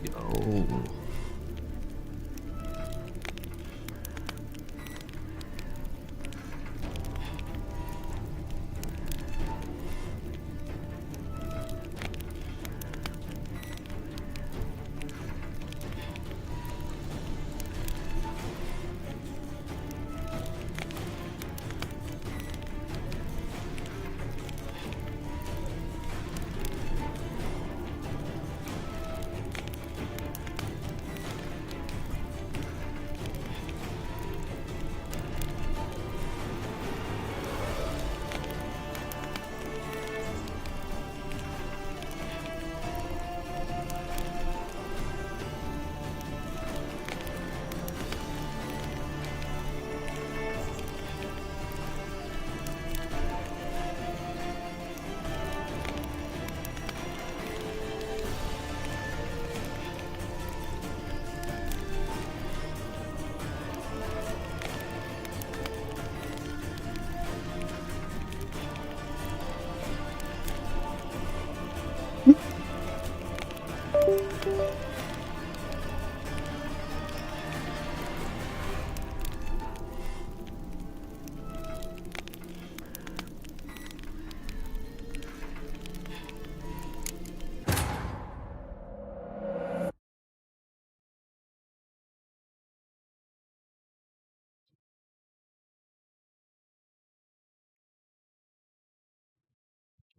Yo.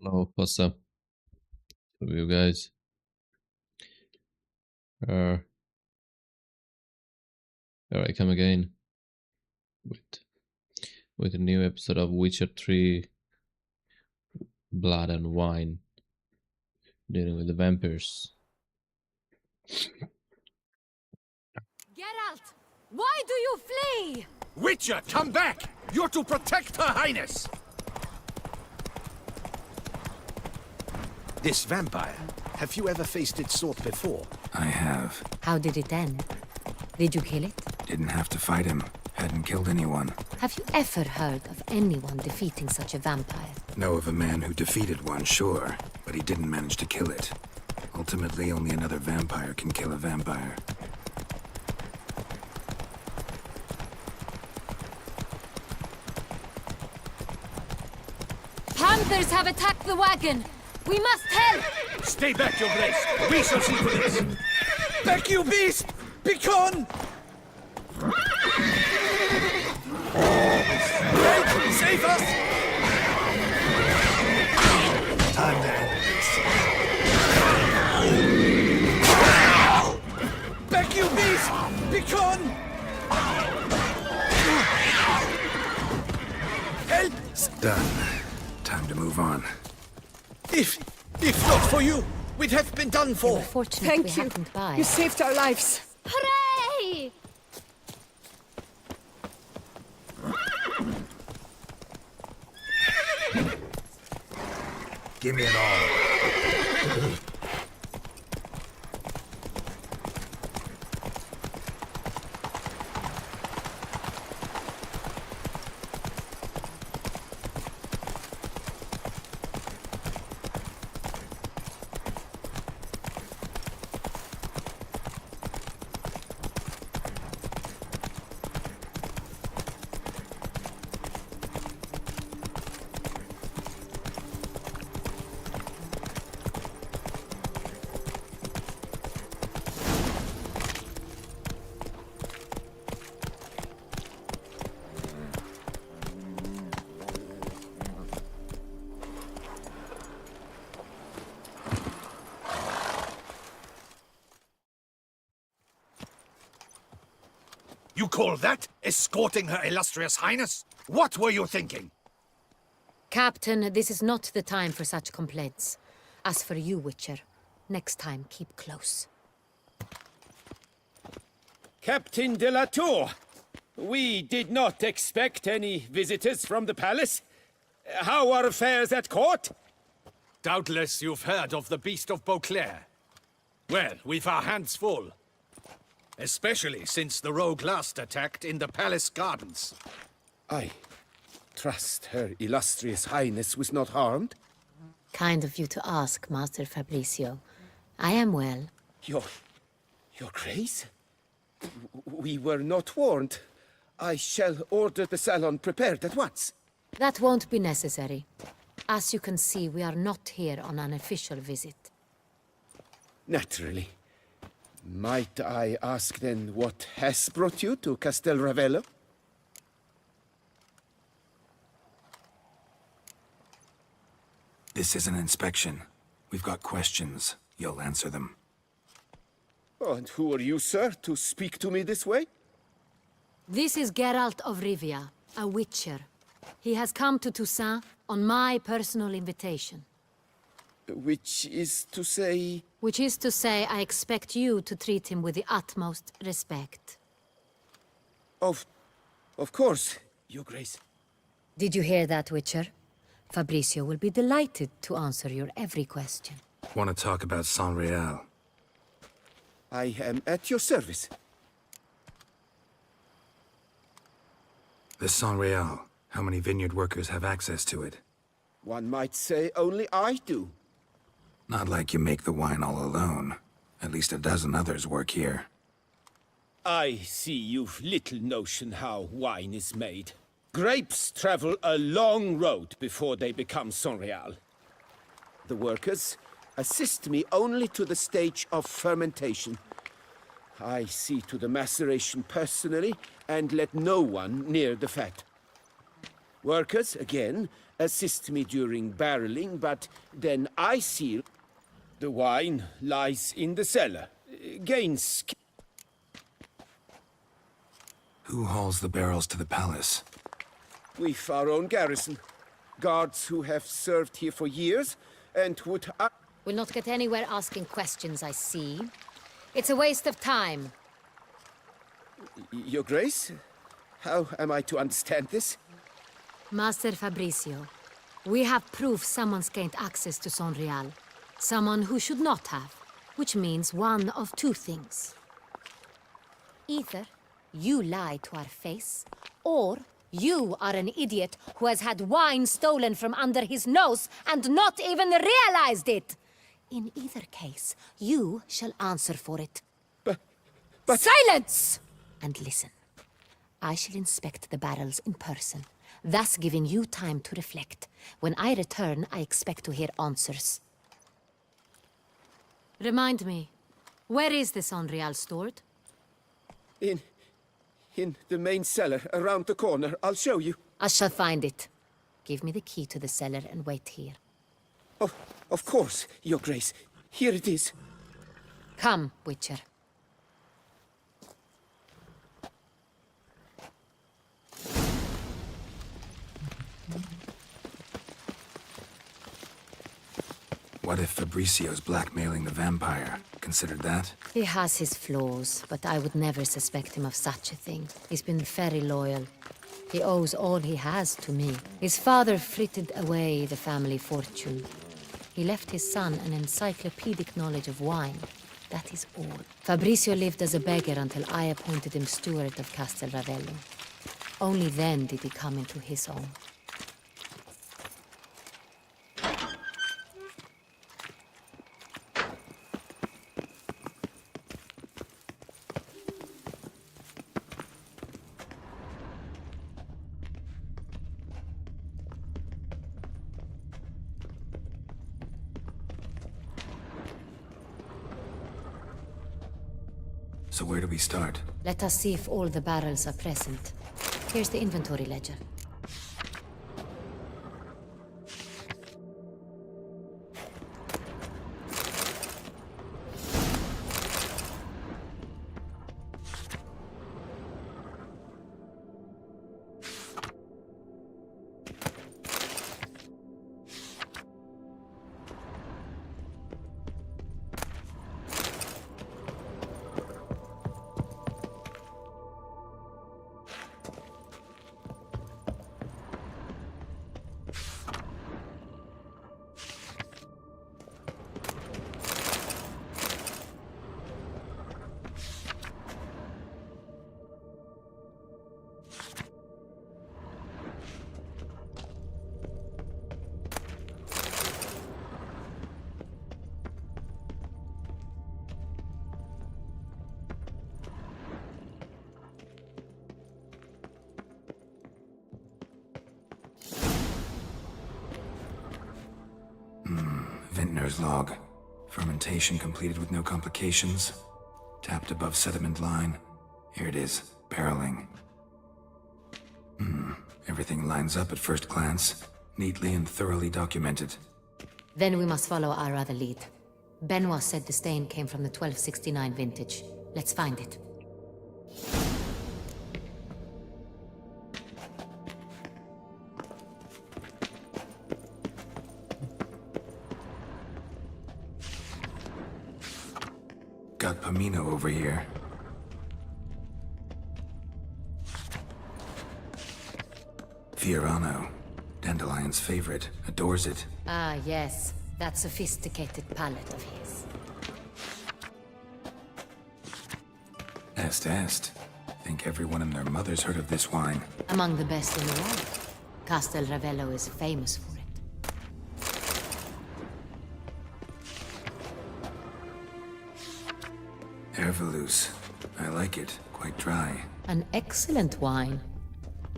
Hello, what's up? How are you guys? Uh, here I come again with a new episode of Witcher 3 Blood and Wine, dealing with the vampires. Geralt! Why do you flee? Witcher, come back! You're to protect Her Highness! This vampire, have you ever faced its sort before? I have. How did it end? Did you kill it? Didn't have to fight him. Hadn't killed anyone. Have you ever heard of anyone defeating such a vampire? Know of a man who defeated one, sure, but he didn't manage to kill it. Ultimately, only another vampire can kill a vampire. Panthers have attacked the wagon! We must help! Stay back, your grace! We shall see to this! Back, you beast! Begone! Help! Save us! Time to end this. Back, you beast! Begone! Help! Done. Time to move on. If not for you, we'd have been done for. Fortunate Thank we you. happened by. You saved our lives. Hooray! Give me it all. You call that escorting Her Illustrious Highness? What were you thinking? Captain, this is not the time for such complaints. As for you, Witcher, next time keep close. Captain de la Tour, we did not expect any visitors from the palace. How are affairs at court? Doubtless you've heard of the Beast of Beauclair. Well, we've our hands full. Especially since the rogue last attacked in the palace gardens. I trust Her Illustrious Highness was not harmed. Kind of you to ask, Master Fabricio. I am well. Your Grace? We were not warned. I shall order the salon prepared at once. That won't be necessary. As you can see, we are not here on an official visit. Naturally. Might I ask then what has brought you to Castel Ravello? This is an inspection. We've got questions. You'll answer them. Oh, and who are you, sir, to speak to me this way? This is Geralt of Rivia, a witcher. He has come to Toussaint on my personal invitation. Which is to say... Which is to say, I expect you to treat him with the utmost respect. Of course, Your Grace. Did you hear that, Witcher? Fabricio will be delighted to answer your every question. Want to talk about San Real? I am at your service. The San Real. How many vineyard workers have access to it? One might say only I do. Not like you make the wine all alone. At least a dozen others work here. I see you've little notion how wine is made. Grapes travel a long road before they become Sonreal. The workers assist me only to the stage of fermentation. I see to the maceration personally and let no one near the fat. Workers, again, assist me during barreling, but then I seal. The wine lies in the cellar. Gains. Who hauls the barrels to the palace? We've our own garrison. Guards who have served here for years and would... We'll not get anywhere asking questions, I see. It's a waste of time. Your Grace? How am I to understand this? Master Fabricio, we have proof someone's gained access to Sonreal. Someone who should not have. Which means one of two things. Either you lie to our face, or you are an idiot who has had wine stolen from under his nose and not even realized it. In either case, you shall answer for it. But... Silence! And listen. I shall inspect the barrels in person, thus giving you time to reflect. When I return, I expect to hear answers. Remind me, where is the Sonreal stored? In the main cellar, around the corner. I'll show you. I shall find it. Give me the key to the cellar and wait here. Oh, of course, Your Grace. Here it is. Come, Witcher. What if Fabricio's blackmailing the vampire? Considered that? He has his flaws, but I would never suspect him of such a thing. He's been very loyal. He owes all he has to me. His father frittered away the family fortune. He left his son an encyclopedic knowledge of wine. That is all. Fabricio lived as a beggar until I appointed him steward of Castel Ravello. Only then did he come into his own. So where do we start? Let us see if all the barrels are present. Here's the inventory ledger. Vintner's log. Fermentation completed with no complications. Tapped above sediment line. Here it is. Barreling. Everything lines up at first glance. Neatly and thoroughly documented. Then we must follow our other lead. Benoit said the stain came from the 1269 vintage. Let's find it. Got Pomino over here. Fiorano. Dandelion's favorite. Adores it. Ah, yes. That sophisticated palate of his. Est. Think everyone and their mother's heard of this wine. Among the best in the world. Castel Ravello is famous for it. Herveloos. I like it. Quite dry. An excellent wine.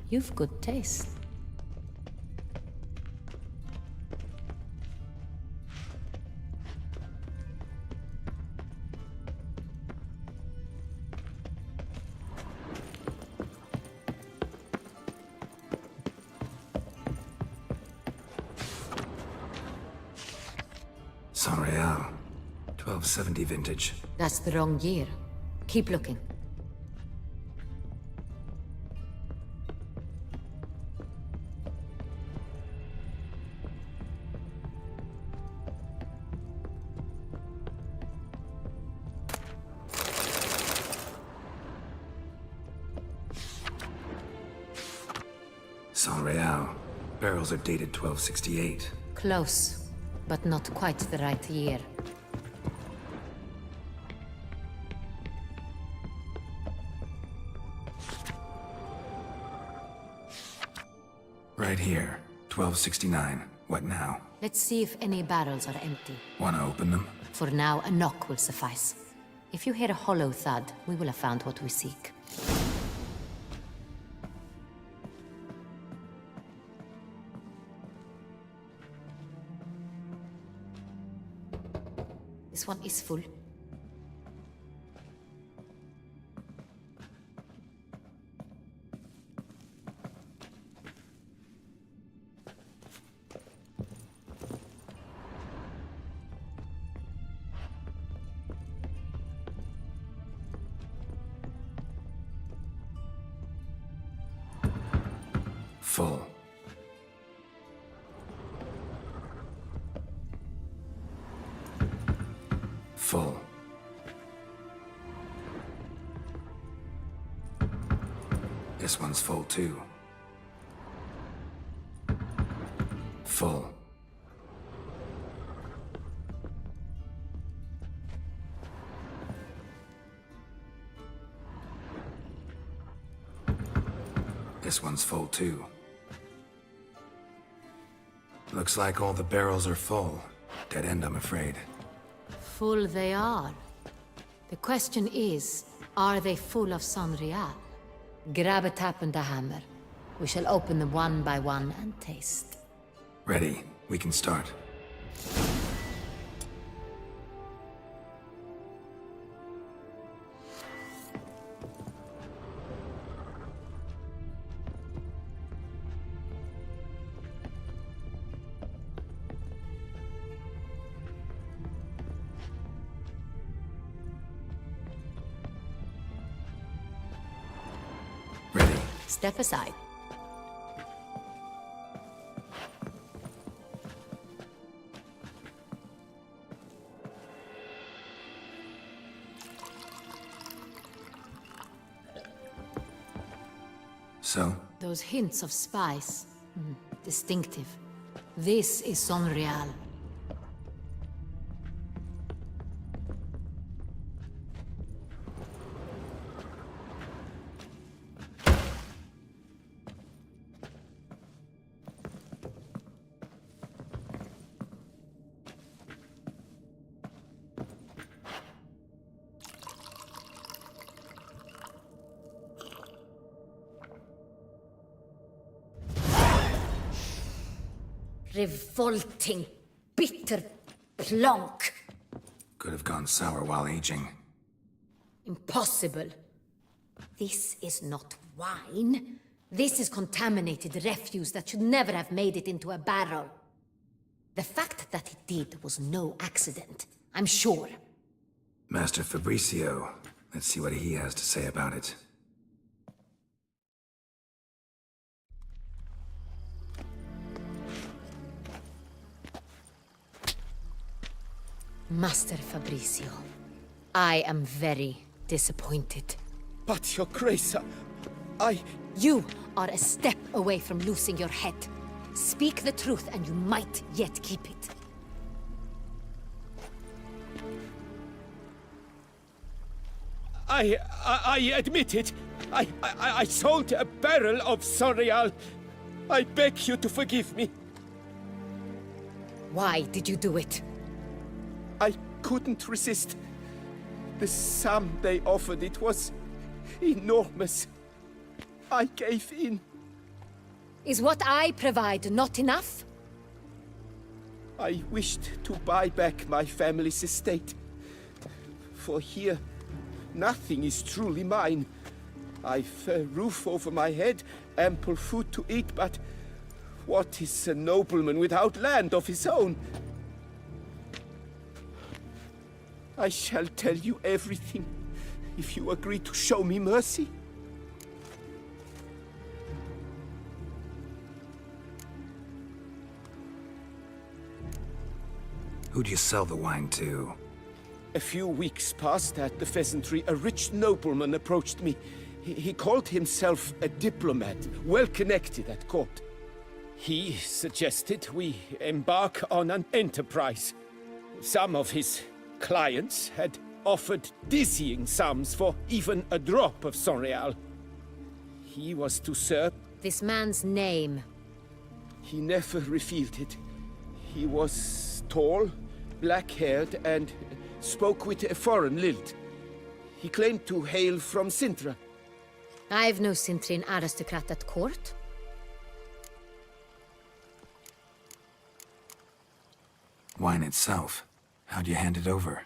You've good taste. San Real. 1270 vintage. That's the wrong year. Keep looking. San Real. Barrels are dated 1268. Close, but not quite the right year. Right here. 1269. What now? Let's see if any barrels are empty. Wanna open them? For now, a knock will suffice. If you hear a hollow thud, we will have found what we seek. This one is full. Full. Full. This one's full too. Full. This one's full too. Looks like all the barrels are full. Dead end, I'm afraid. Full they are. The question is, are they full of San Real? Grab a tap and a hammer. We shall open them one by one and taste. Ready. We can start. Ready. Step aside. So, Those hints of spice. Distinctive. This is San Real. Revolting, bitter Plonk! Could have gone sour while aging. Impossible. This is not wine. This is contaminated refuse that should never have made it into a barrel. The fact that it did was no accident, I'm sure. Master Fabricio. Let's see what he has to say about it. Master Fabricio, I am very disappointed. But, Your Grace, I... You are a step away from losing your head. Speak the truth and you might yet keep it. I admit it. I sold a barrel of Sonreal. I beg you to forgive me. Why did you do it? I couldn't resist. The sum they offered, it was enormous. I gave in. Is what I provide not enough? I wished to buy back my family's estate. For here, nothing is truly mine. I've a roof over my head, ample food to eat, but what is a nobleman without land of his own? I shall tell you everything, if you agree to show me mercy. Who'd you sell the wine to? A few weeks past at the pheasantry, a rich nobleman approached me. He called himself a diplomat, well connected at court. He suggested we embark on an enterprise. Some of his clients had offered dizzying sums for even a drop of Sonreal. He was to serve. This man's name. He never revealed it. He was tall, black-haired, and spoke with a foreign lilt. He claimed to hail from Sintra. I've no Cintrin aristocrat at court. Wine itself. How'd you hand it over?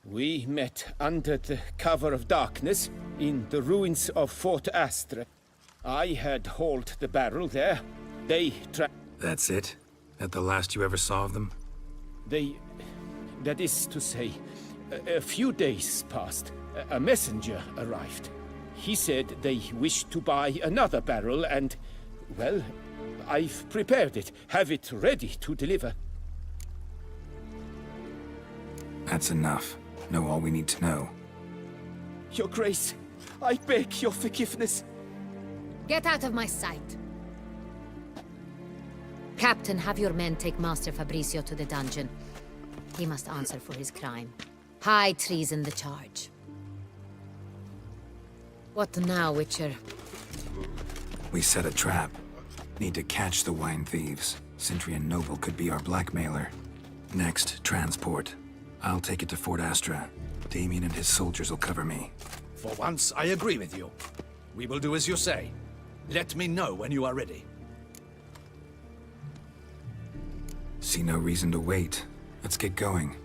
We met under the cover of darkness in the ruins of Fort Astre. I had hauled the barrel there. That's it? That the last you ever saw of them? That is to say, a few days passed. A messenger arrived. He said they wished to buy another barrel and, well, I've prepared it, have it ready to deliver. That's enough. Know all we need to know. Your Grace, I beg your forgiveness. Get out of my sight. Captain, have your men take Master Fabricio to the dungeon. He must answer for his crime. High treason the charge. What now, Witcher? We set a trap. Need to catch the wine thieves. Cintrian Noble could be our blackmailer. Next, transport. I'll take it to Fort Astra. Damien and his soldiers will cover me. For once, I agree with you. We will do as you say. Let me know when you are ready. See no reason to wait. Let's get going.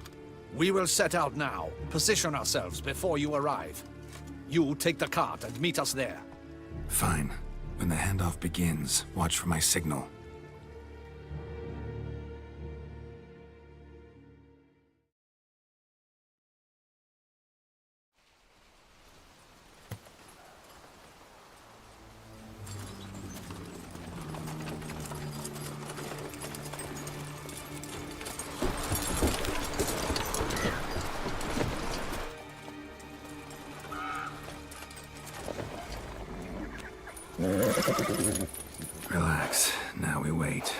We will set out now. Position ourselves before you arrive. You take the cart and meet us there. Fine. When the handoff begins, watch for my signal. Relax. Now we wait.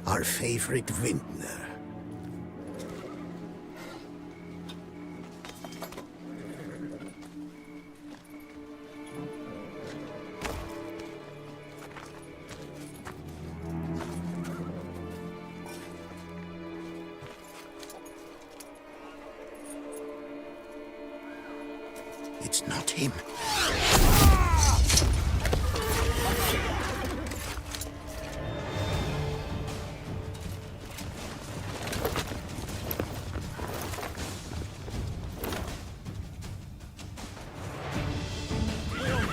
Our favorite vintner. him.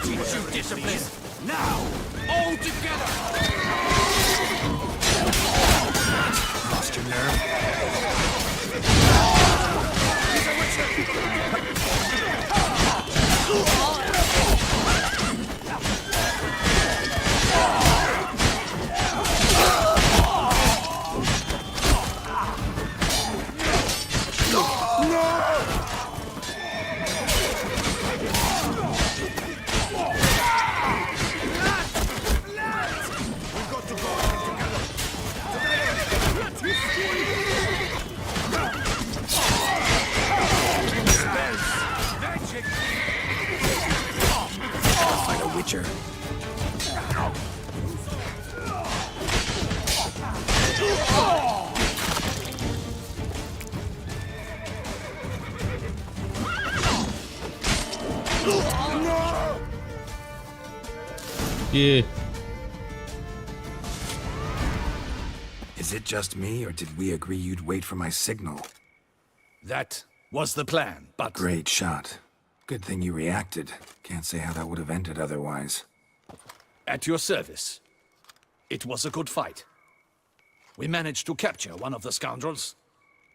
Teach you discipline. Now, all together. Lost your nerve? Fight a Witcher. Yeah. Is it just me, or did we agree you'd wait for my signal? That was the plan, but... Great shot. Good thing you reacted. Can't say how that would have ended otherwise. At your service. It was a good fight. We managed to capture one of the scoundrels.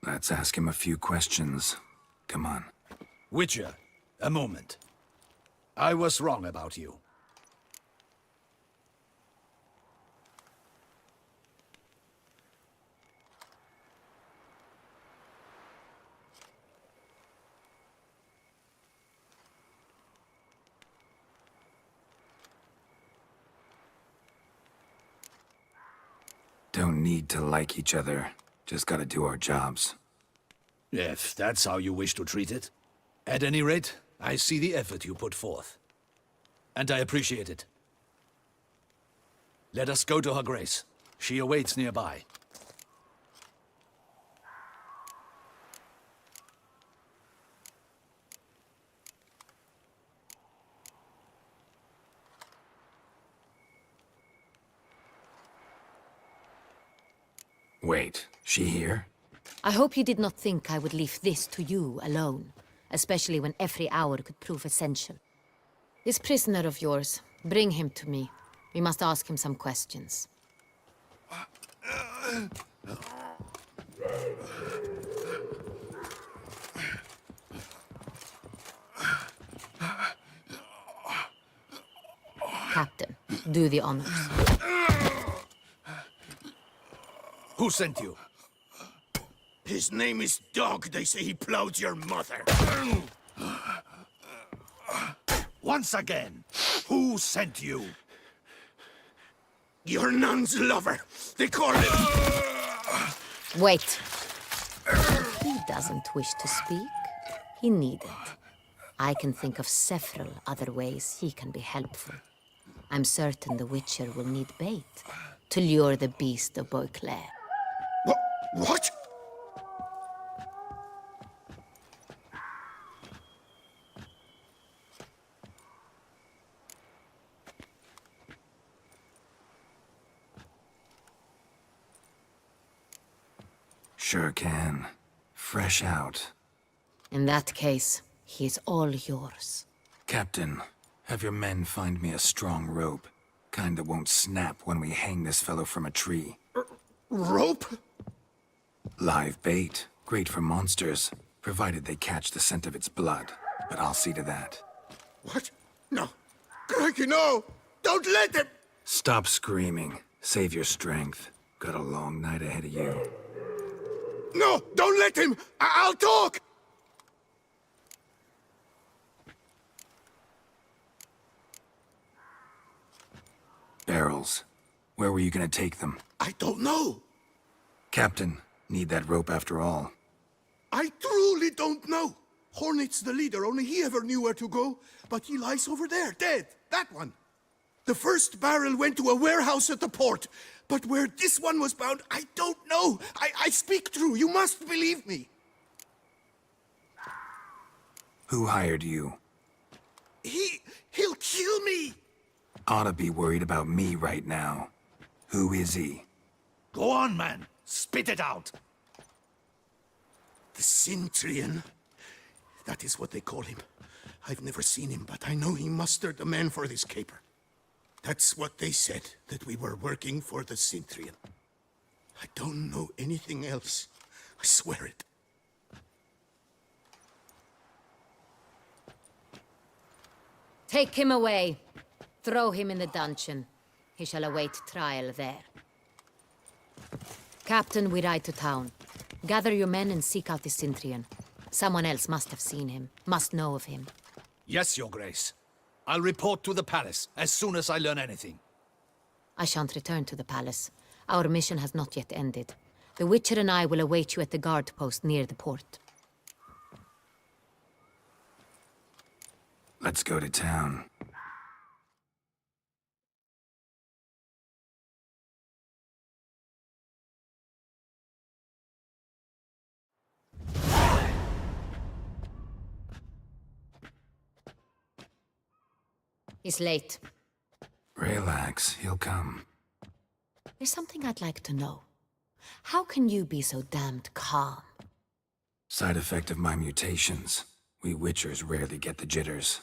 Let's ask him a few questions. Come on. Witcher, a moment. I was wrong about you. Don't need to like each other. Just gotta do our jobs. If that's how you wish to treat it. At any rate, I see the effort you put forth. And I appreciate it. Let us go to her grace. She awaits nearby. Wait, she here? I hope you did not think I would leave this to you alone, especially when every hour could prove essential. This prisoner of yours, bring him to me. We must ask him some questions. Captain, do the honors. Who sent you? His name is Dog. They say he plowed your mother. Once again, who sent you? Your nun's lover. They call him... Wait. He doesn't wish to speak. He needn't. I can think of several other ways he can be helpful. I'm certain the Witcher will need bait to lure the beast of Beauclair. What? Sure can. Fresh out. In that case, he is all yours. Captain, have your men find me a strong rope. Kind that won't snap when we hang this fellow from a tree. Rope? Live bait. Great for monsters, provided they catch the scent of its blood. But I'll see to that. What? No. Crikey, no! Don't let them... Stop screaming. Save your strength. Got a long night ahead of you. No! Don't let him! I'll talk! Barrels. Where were you gonna take them? I don't know. Captain, need that rope after all. I truly don't know. Hornet's the leader, only he ever knew where to go. But he lies over there, dead. That one. The first barrel went to a warehouse at the port. But where this one was bound, I don't know. I speak true. You must believe me. Who hired you? He'll kill me! Ought to be worried about me right now. Who is he? Go on, man. Spit it out. The Cintrian. That is what they call him. I've never seen him, but I know he mustered the men for this caper. That's what they said, that we were working for the Cintrian. I don't know anything else. I swear it. Take him away. Throw him in the dungeon. He shall await trial there. Captain, we ride to town. Gather your men and seek out the Cintrian. Someone else must have seen him, must know of him. Yes, Your Grace. I'll report to the palace as soon as I learn anything. I shan't return to the palace. Our mission has not yet ended. The Witcher and I will await you at the guard post near the port. Let's go to town. He's late. Relax, he'll come. There's something I'd like to know. How can you be so damned calm? Side effect of my mutations. We Witchers rarely get the jitters.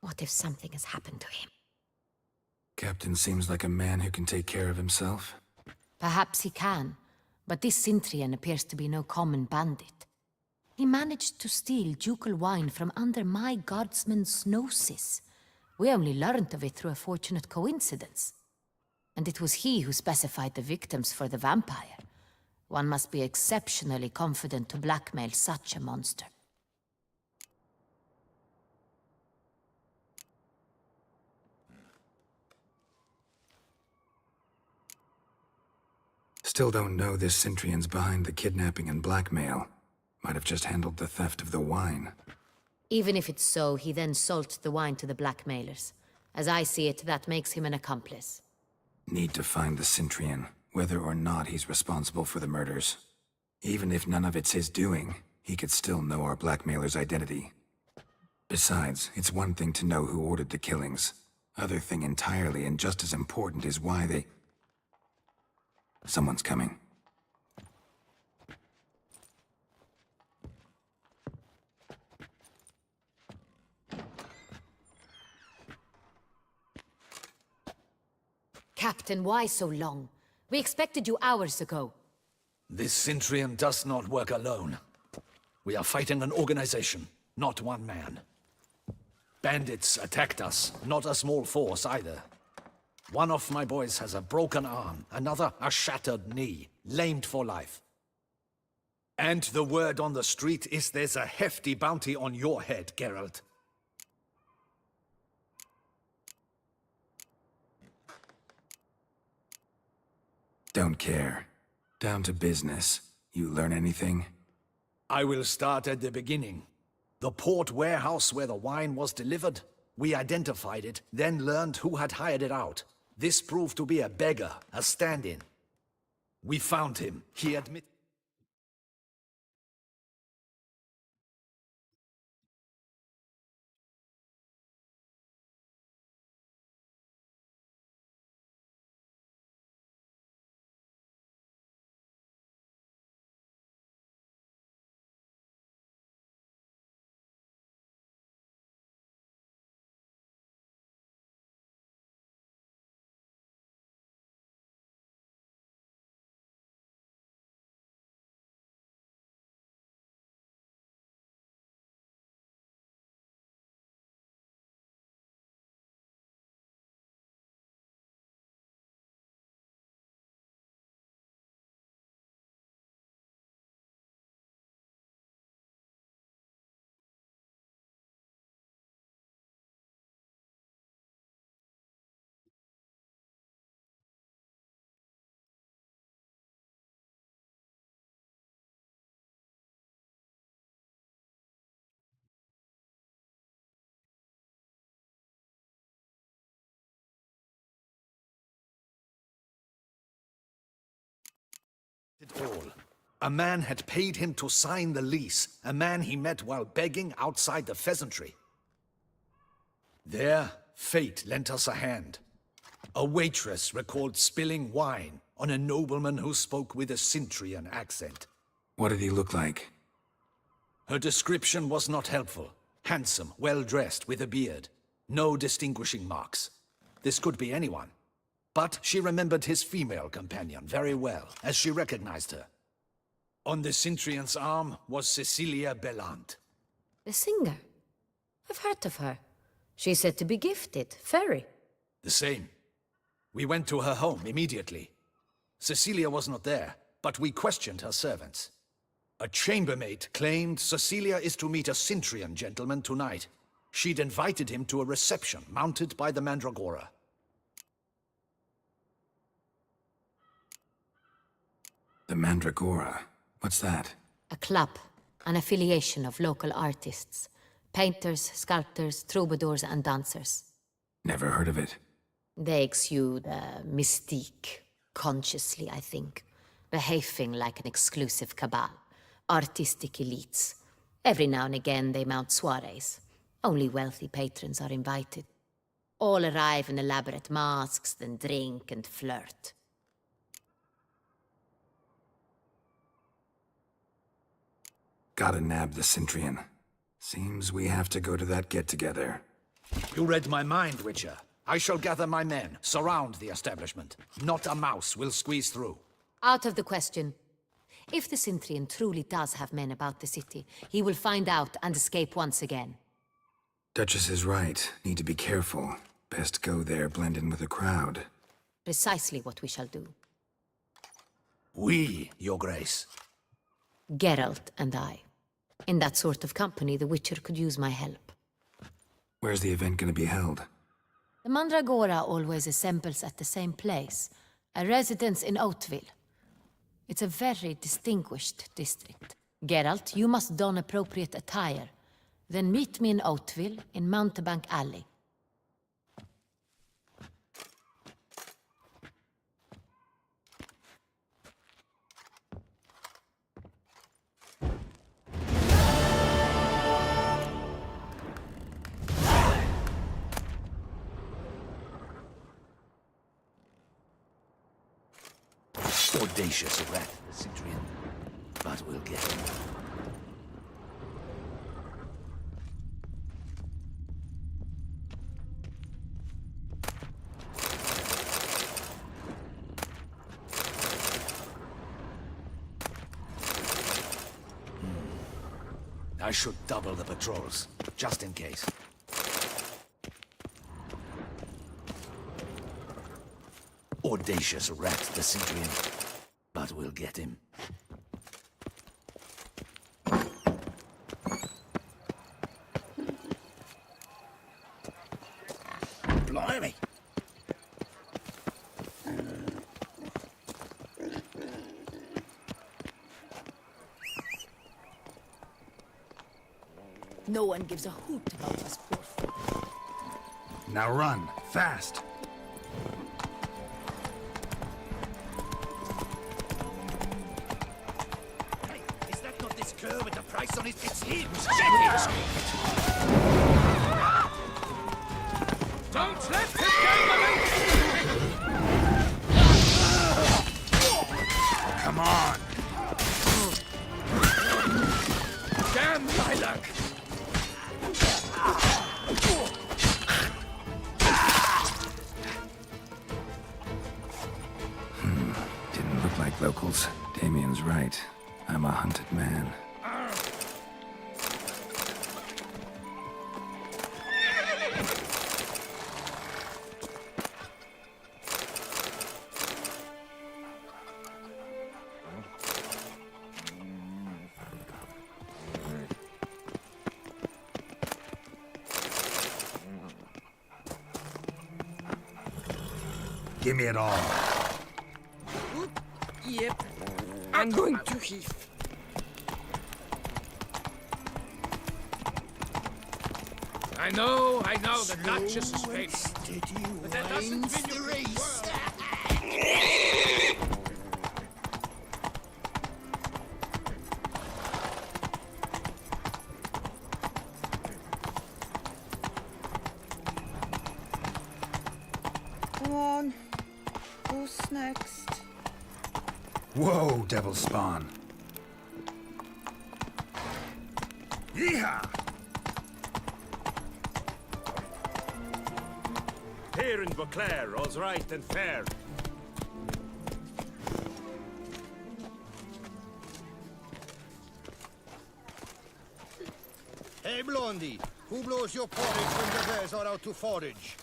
What if something has happened to him? Captain seems like a man who can take care of himself. Perhaps he can, but this Cintrian appears to be no common bandit. He managed to steal ducal wine from under my guardsman's noses. We only learned of it through a fortunate coincidence. And it was he who specified the victims for the vampire. One must be exceptionally confident to blackmail such a monster. Still don't know this Cintrian's behind the kidnapping and blackmail. Might have just handled the theft of the wine. Even if it's so, he then sold the wine to the blackmailers. As I see it, that makes him an accomplice. Need to find the Cintrian, whether or not he's responsible for the murders. Even if none of it's his doing, he could still know our blackmailer's identity. Besides, it's one thing to know who ordered the killings. Other thing entirely, and just as important, is why they... Someone's coming. Captain, why so long? We expected you hours ago. This Cintrian does not work alone. We are fighting an organization, not one man. Bandits attacked us, not a small force either. One of my boys has a broken arm, another a shattered knee, lamed for life. And the word on the street is there's a hefty bounty on your head, Geralt. Don't care. Down to business. You learn anything? I will start at the beginning. The port warehouse where the wine was delivered. We identified it, then learned who had hired it out. This proved to be a beggar, a stand-in. We found him. He admitted... it all. A man had paid him to sign the lease, a man he met while begging outside the pheasantry. There, fate lent us a hand. A waitress recalled spilling wine on a nobleman who spoke with a Cintrian accent. What did he look like? Her description was not helpful. Handsome, well-dressed, with a beard. No distinguishing marks. This could be anyone. But she remembered his female companion very well, as she recognized her. On the Cintrian's arm was Cecilia Bellant. The singer. I've heard of her. She's said to be gifted, fairy. The same. We went to her home immediately. Cecilia was not there, but we questioned her servants. A chambermaid claimed Cecilia is to meet a Cintrian gentleman tonight. She'd invited him to a reception mounted by the Mandragora. The Mandragora. What's that? A club, an affiliation of local artists. Painters, sculptors, troubadours, and dancers. Never heard of it. They exude mystique, consciously, I think. Behaving like an exclusive cabal. Artistic elites. Every now and again they mount soirees. Only wealthy patrons are invited. All arrive in elaborate masks, then drink and flirt. Gotta nab the Cintrian. Seems we have to go to that get-together. You read my mind, Witcher. I shall gather my men, surround the establishment. Not a mouse will squeeze through. Out of the question. If the Cintrian truly does have men about the city, he will find out and escape once again. Duchess is right. Need to be careful. Best go there, blend in with the crowd. Precisely what we shall do. We, Your Grace. Geralt and I. In that sort of company, the Witcher could use my help. Where's the event gonna be held? The Mandragora always assembles at the same place, a residence in Oatville. It's a very distinguished district. Geralt, you must don appropriate attire. Then meet me in Oatville, in Mountebank Alley. Audacious rat, Cintrian. But we'll get him. I should double the patrols, just in case. Audacious rat, the Cintrian. But we'll get him. Blimey! No one gives a hoot about us poor folk. Now run, fast! Hey, is that not this cur with the price on it's him! Check it! Don't let him get Come on! Damn my luck! Didn't look like locals. Damien's right. I'm a hunted man. Give me it all. Yep. I'm going to heave. I know, the Duchess is famous. But that doesn't mean you race. house next. Whoa, devil spawn. Yeehaw! Here in Beauclair, all's right and fair. Hey, Blondie, who blows your porridge when the bears are out to forage?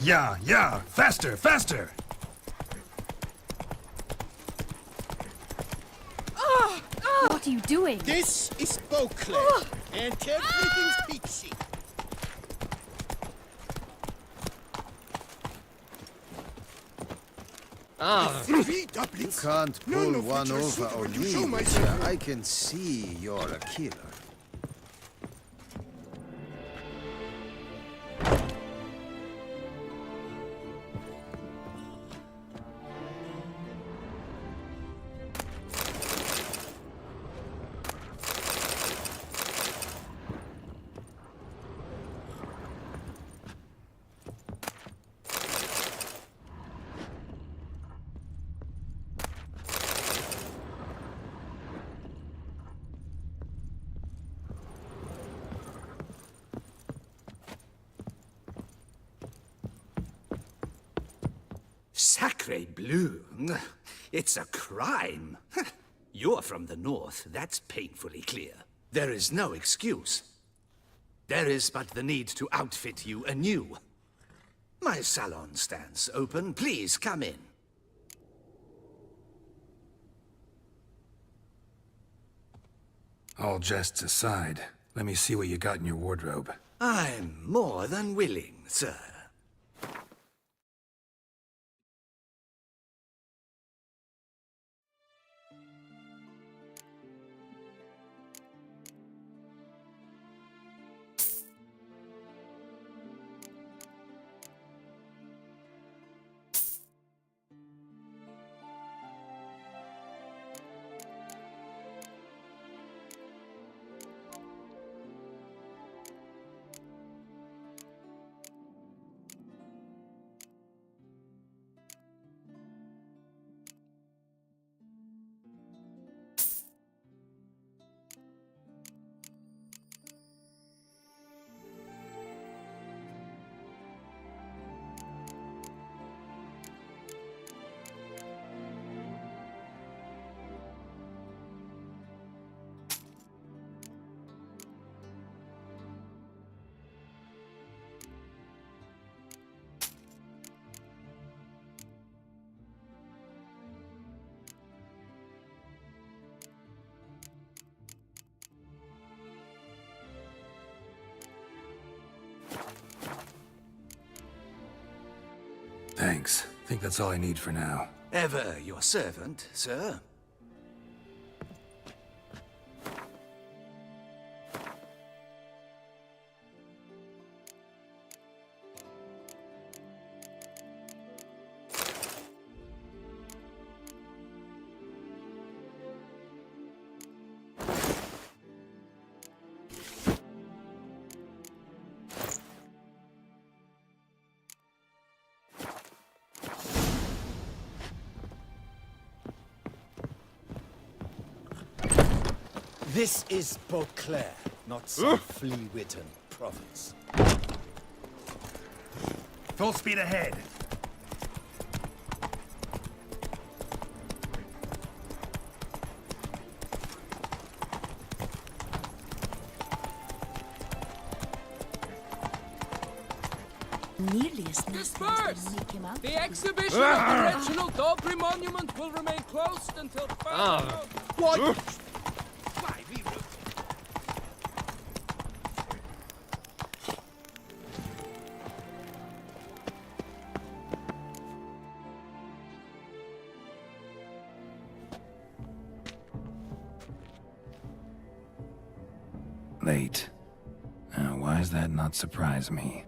Yeah, faster, faster! What are you doing? This is Beauclair, and everything's peachy. Feet up, You Blitz. can't None pull of one which are over suitable on to me, show Witcher. myself. I can see you're a killer. Sacre bleu! It's a crime. You're from the north, that's painfully clear. There is no excuse. There is but the need to outfit you anew. My salon stands open. Please come in. All jests aside, let me see what you got in your wardrobe. I'm more than willing, sir. Thanks. Think that's all I need for now. Ever your servant, sir. This is Beauclair, not some flea-witten province. Full speed ahead. Nearly as nice Disperse! as make him out. The exhibition of the Reginald Daubrey Monument will remain closed until further notice. What? Why, we will... late. Why does that not surprise me?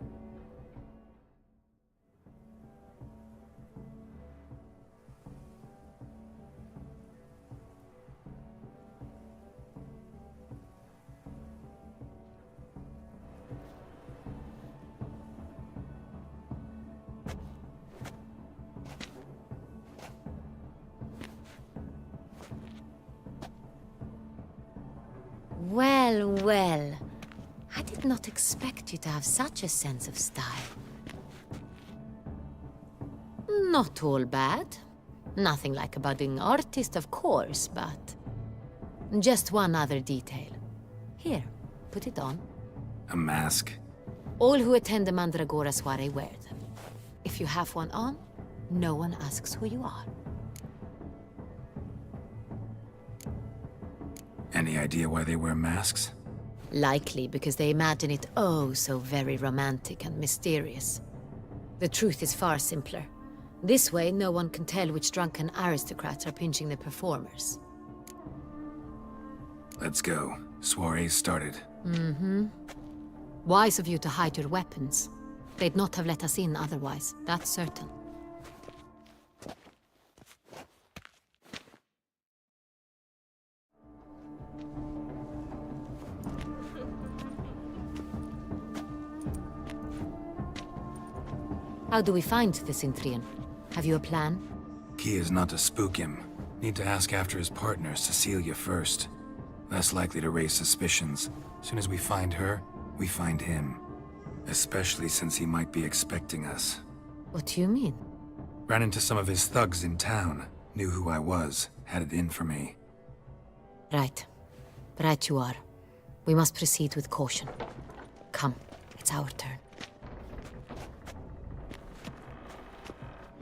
Well, well. I did not expect you to have such a sense of style. Not all bad. Nothing like a budding artist, of course, but... just one other detail. Here, put it on. A mask? All who attend the Mandragora soiree wear them. If you have one on, no one asks who you are. Any idea why they wear masks? Likely because they imagine it oh so very romantic and mysterious. The truth is far simpler. This way, no one can tell which drunken aristocrats are pinching the performers. Let's go. Soiree's started. Mm-hmm. Wise of you to hide your weapons. They'd not have let us in otherwise, that's certain. How do we find the Cintrian? Have you a plan? Key is not to spook him. Need to ask after his partner, Cecilia, first. Less likely to raise suspicions. Soon as we find her, we find him. Especially since he might be expecting us. What do you mean? Ran into some of his thugs in town. Knew who I was. Had it in for me. Right. Right you are. We must proceed with caution. Come, it's our turn.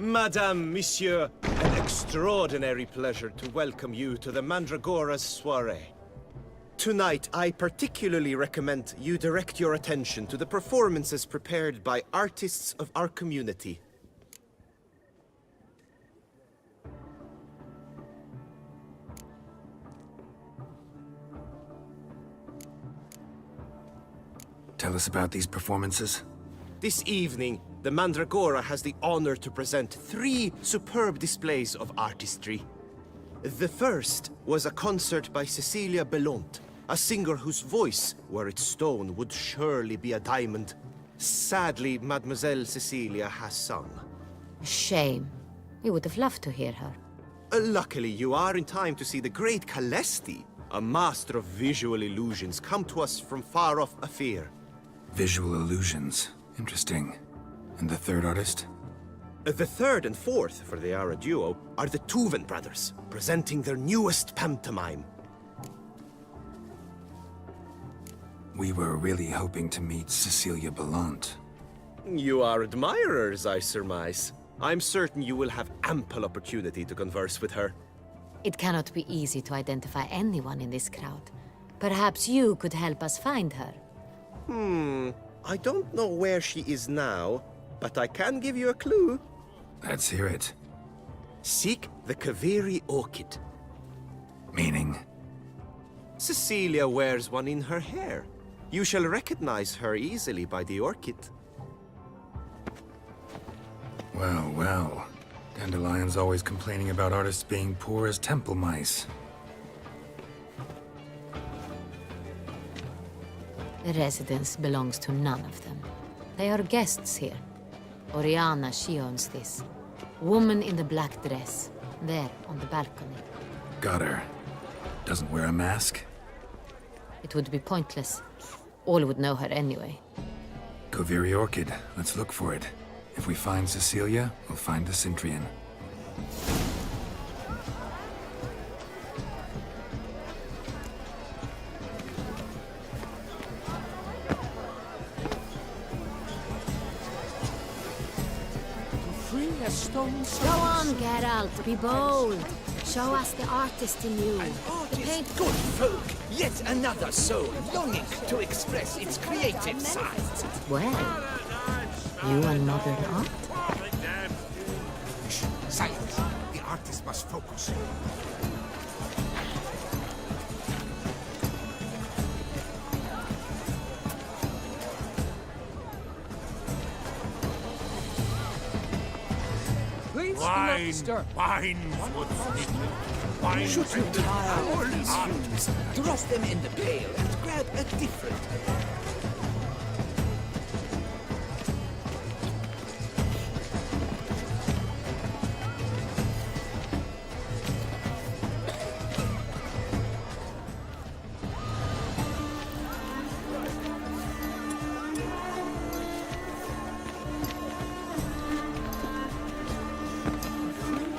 Madame, Monsieur, an extraordinary pleasure to welcome you to the Mandragora's soiree. Tonight, I particularly recommend you direct your attention to the performances prepared by artists of our community. Tell us about these performances. This evening, the Mandragora has the honor to present 3 superb displays of artistry. The first was a concert by Cecilia Belont, a singer whose voice, were it stone, would surely be a diamond. Sadly, Mademoiselle Cecilia has sung. Shame. We would have loved to hear her. Luckily, you are in time to see the great Calesti, a master of visual illusions, come to us from far off Afir. Visual illusions. Interesting. And the third artist? The third and fourth, for they are a duo, are the Tuven brothers, presenting their newest pantomime. We were really hoping to meet Cecilia Belont. You are admirers, I surmise. I'm certain you will have ample opportunity to converse with her. It cannot be easy to identify anyone in this crowd. Perhaps you could help us find her. I don't know where she is now, but I can give you a clue. Let's hear it. Seek the Kaviri orchid. Meaning? Cecilia wears one in her hair. You shall recognize her easily by the orchid. Well, well. Dandelion's always complaining about artists being poor as temple mice. The residence belongs to none of them. They are guests here. Oriana, she owns this. Woman in the black dress. There, on the balcony. Got her. Doesn't wear a mask? It would be pointless. All would know her anyway. Kaviri Orchid. Let's look for it. If we find Cecilia, we'll find the Cintrian. Go on, Geralt, be bold. Show us the artist in you. The paint... Good folk, yet another soul longing to express its creative side. Well, you and modern art? Shh, silence. The artist must focus. Please do not disturb. Wine what's needed. Wine Should you renders tire all of these art. fumes, drop them in the pail and grab a different.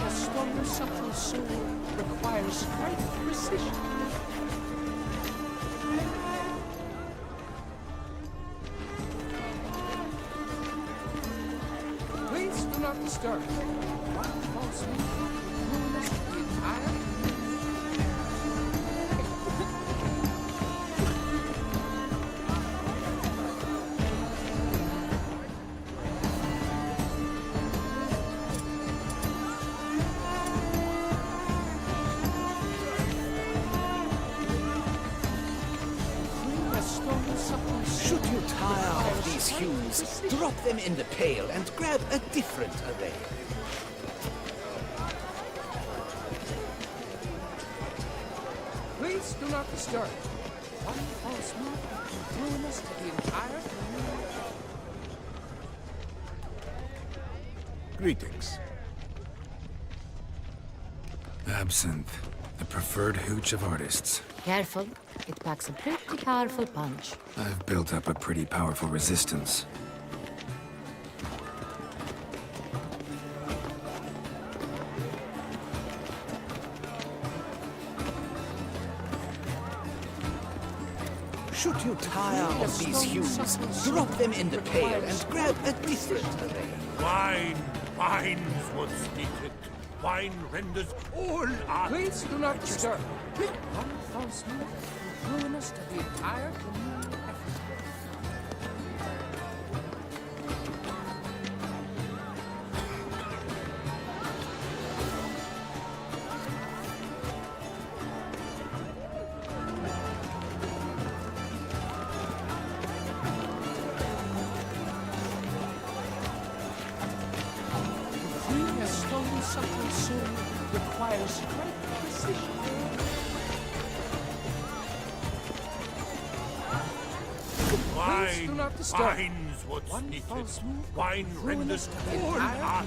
A strong, subtle soul requires great precision. Please do not disturb. One false move will ruin the entire. A strong, subtle soul Should you tire of these hues, drop them in the pail and grab a different array. Please do not disturb. One false move will ruin us to the entire community. Greetings. Absinthe, the preferred hooch of artists. Careful, it packs a pretty powerful punch. I've built up a pretty powerful resistance. Should you tire of these hues, drop them in the pail and grab a different array. Wine's what's needed. Wine renders all art. Please do not disturb. One false move will ruin us to the entire community effort. Freeing a stone subtle soul requires great precision. Please do not disturb. Wine's what's One needed. false move Wine will ruin renders us to the all entire art.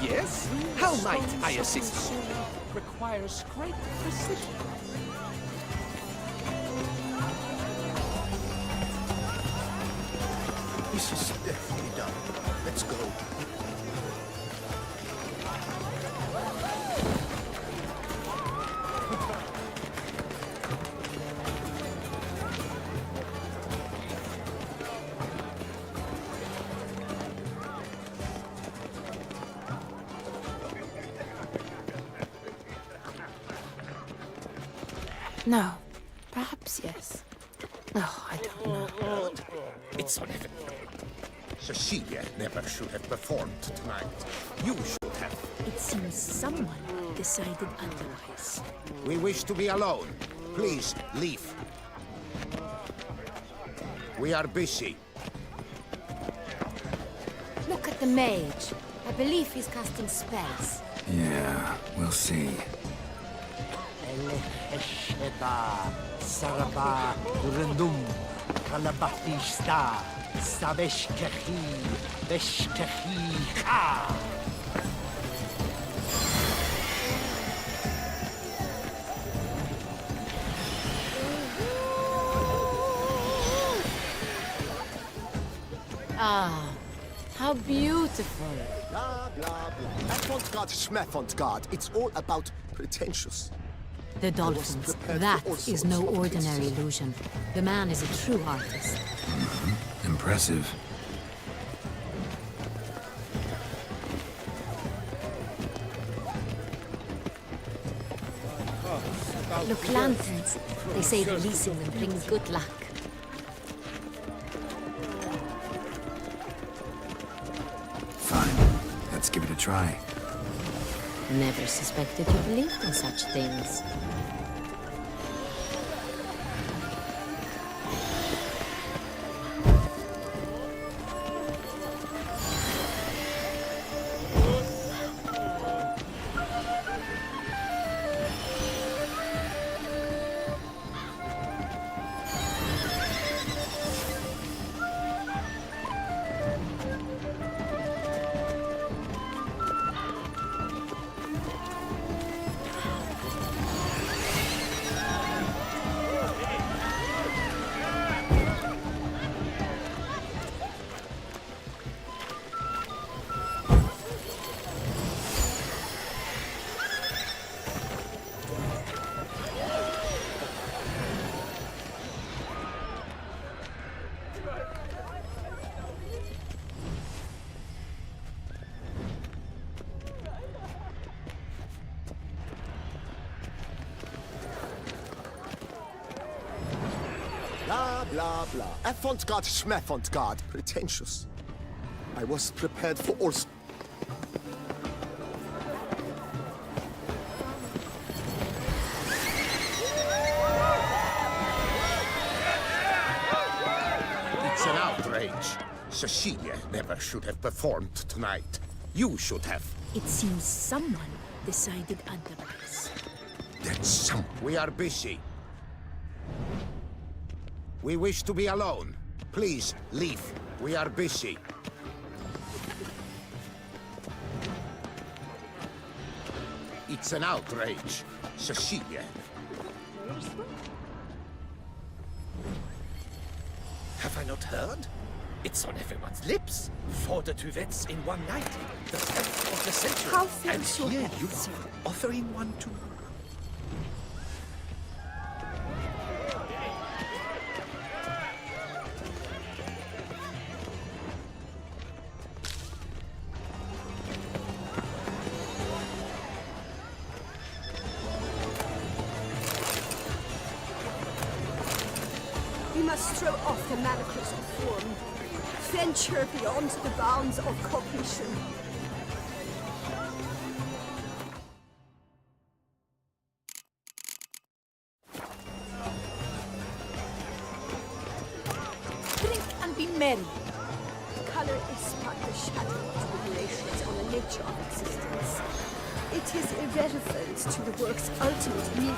Yes? How might I assist you? Soul requires great precision. This is definitely done. Let's go. No. Perhaps yes. Oh, I don't know. It's unheavenly. Cecilia never should have performed tonight. You should have. It seems someone decided otherwise. We wish to be alone. Please, leave. We are busy. Look at the mage. I believe he's casting spells. Yeah, we'll see. Elesheba, Saraba, Urundum, Kalabatista, Sabeshkehi, Beshkehi, Ka. Ah, how beautiful. Blah, blah, blah. Avant-garde, schmavant-garde. It's all about pretentious. The dolphins. That is no ordinary illusion. The man is a true artist. Impressive. Look, lanterns. They say releasing them brings good luck. Fine. Let's give it a try. Never suspected you believed in such things. blah, blah. Avant-garde, schmeffant-garde. Pretentious. I was prepared for all... It's an outrage. Cecilia never should have performed tonight. You should have. It seems someone decided otherwise. That's some... We are busy. We wish to be alone. Please, leave. We are busy. It's an outrage. Cecilia. Have I not heard? It's on everyone's lips. 4 de Tuvettes in one night. The 10th of the century. How feels and your here health, you sir? are, offering one too. We must throw off the manacles of form, venture beyond the bounds of cognition. Drink and be merry. Color is but the shadow of relations on the nature of existence. It is irrelevant to the work's ultimate meaning.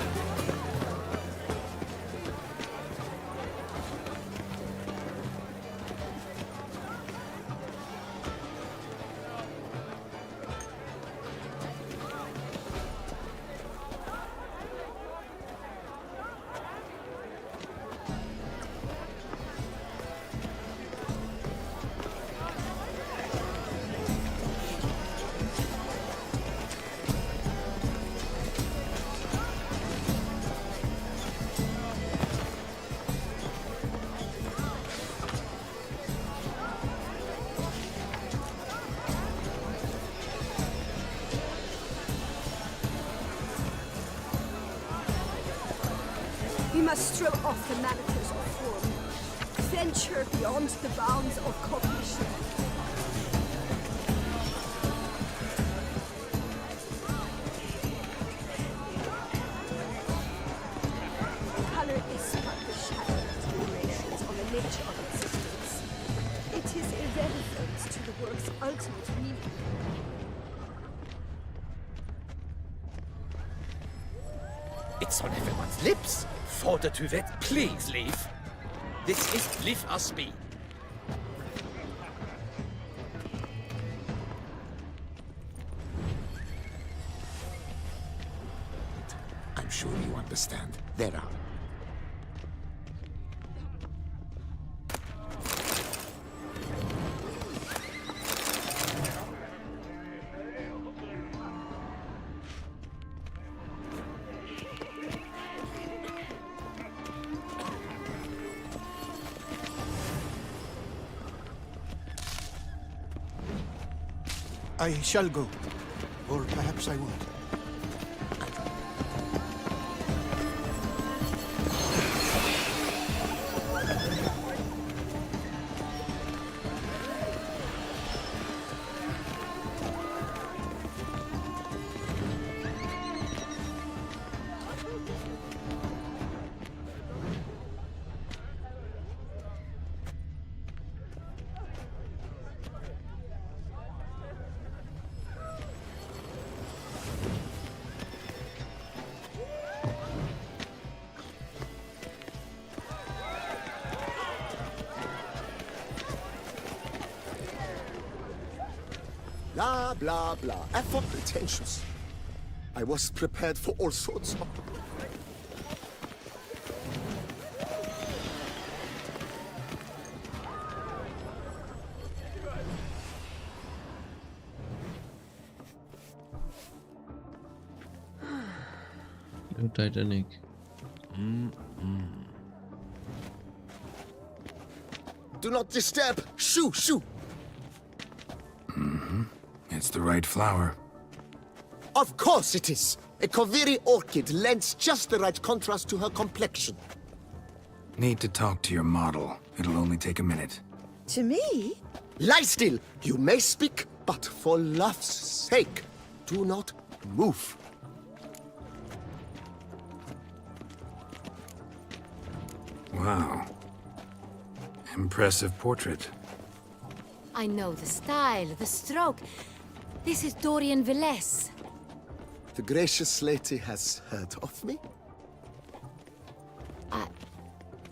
We must throw off the manacles of form, venture beyond the bounds of cognition. Color is but the shadow of relations on the nature of existence. It is irrelevant to the work's ultimate meaning. It's on everyone's lips. 4 de Tuvette, please leave. This is Leave Us Be. I'm sure you understand. There are. I shall go. Or perhaps I won't. Blah, blah, blah. Effort pretentious. I was prepared for all sorts of... No Titanic. Do not disturb! Shoo, shoo! It's the right flower. Of course it is! A Koviri orchid lends just the right contrast to her complexion. Need to talk to your model. It'll only take a minute. To me? Lie still! You may speak, but for love's sake, do not move. Wow. Impressive portrait. I know the style, the stroke. This is Dorian Velez. The gracious lady has heard of me?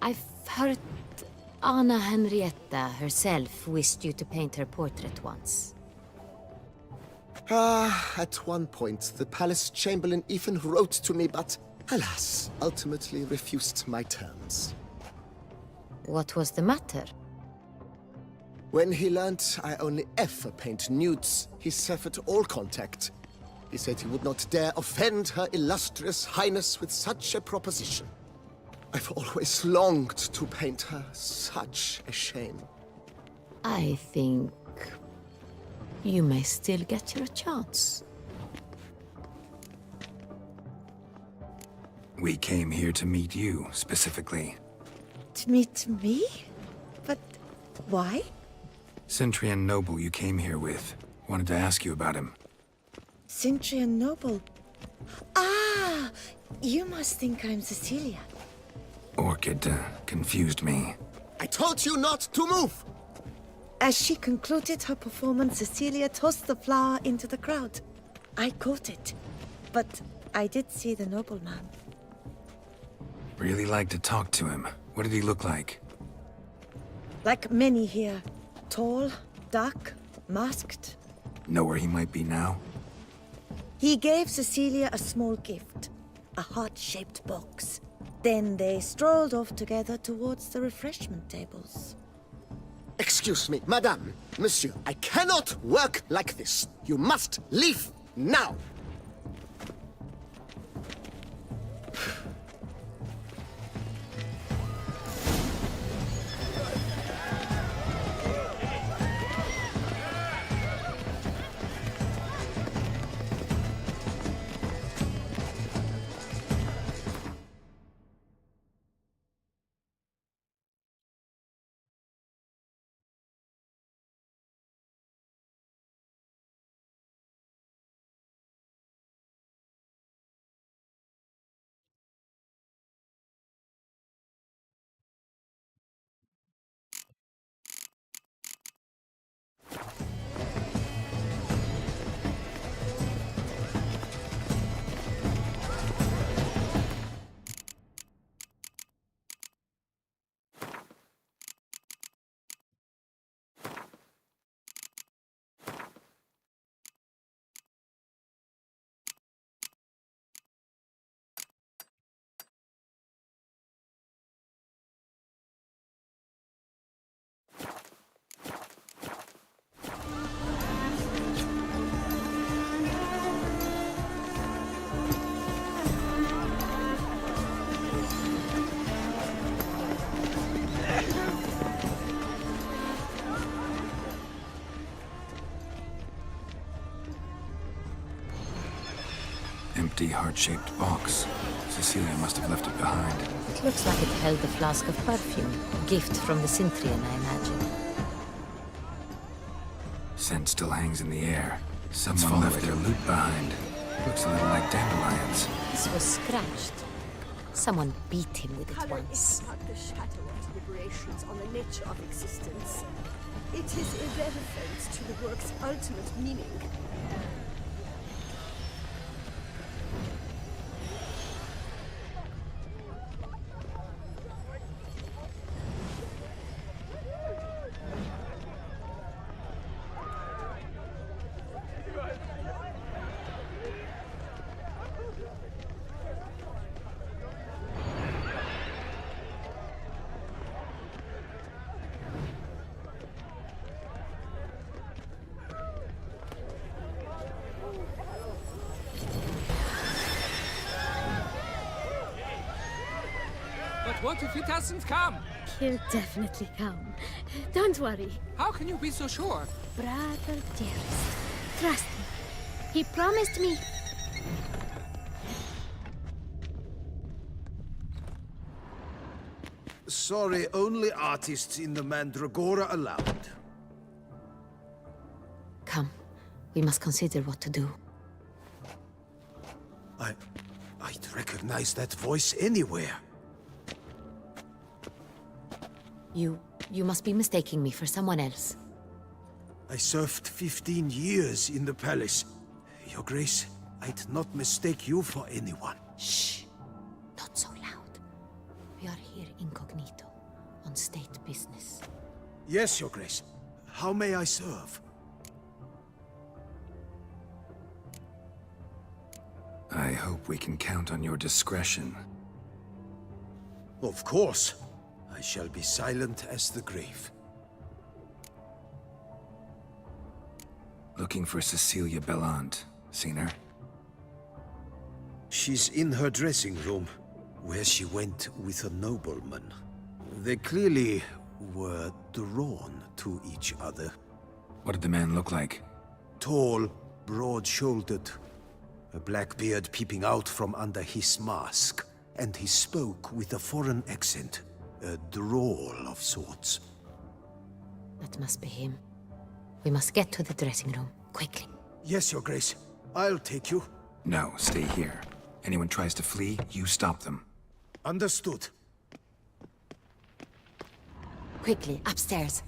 I've heard Anna Henrietta herself wished you to paint her portrait once. At one point, the palace chamberlain even wrote to me, but alas, ultimately refused my terms. What was the matter? When he learned I only ever paint nudes, he severed all contact. He said he would not dare offend her illustrious highness with such a proposition. I've always longed to paint her. Such a shame. I think you may still get your chance. We came here to meet you, specifically. To meet me? But why? Centrian noble you came here with. Wanted to ask you about him. Centrian noble. Ah! You must think I'm Cecilia. Orchid confused me. I told you not to move! As she concluded her performance, Cecilia tossed the flower into the crowd. I caught it, but I did see the nobleman. Really like to talk to him. What did he look like? Like many here. Tall, dark, masked. Know where he might be now? He gave Cecilia a small gift, a heart-shaped box. Then they strolled off together towards the refreshment tables. Excuse me, madame, monsieur, I cannot work like this. You must leave now. Empty heart-shaped box. Cecilia must have left it behind. It looks like it held a flask of perfume. A gift from the Cintrian, I imagine. Scent still hangs in the air. Someone left their loot behind. Looks a little like dandelions. This was scratched. Someone beat him with it Color once. is but the shadow of deliberations on the nature of existence. It is irrelevant to the work's ultimate meaning. But what if he doesn't come? He'll definitely come. Don't worry. How can you be so sure? Brother dearest, trust me. He promised me. sorry, only artists in the Mandragora allowed. Come, we must consider what to do. I'd recognize that voice anywhere. You must be mistaking me for someone else. I served 15 years in the palace. Your Grace, I'd not mistake you for anyone. Shh! Not so loud. We are here incognito, on state business. Yes, Your Grace. How may I serve? I hope we can count on your discretion. Of course. I shall be silent as the grave. Looking for Cecilia Bellant. Seen her? She's in her dressing room, where she went with a nobleman. They clearly were drawn to each other. What did the man look like? Tall, broad-shouldered, a black beard peeping out from under his mask, and he spoke with a foreign accent, a drawl of sorts. That must be him. We must get to the dressing room, quickly. Yes, Your Grace. I'll take you. No, stay here. Anyone tries to flee, you stop them. Understood. Quickly, upstairs.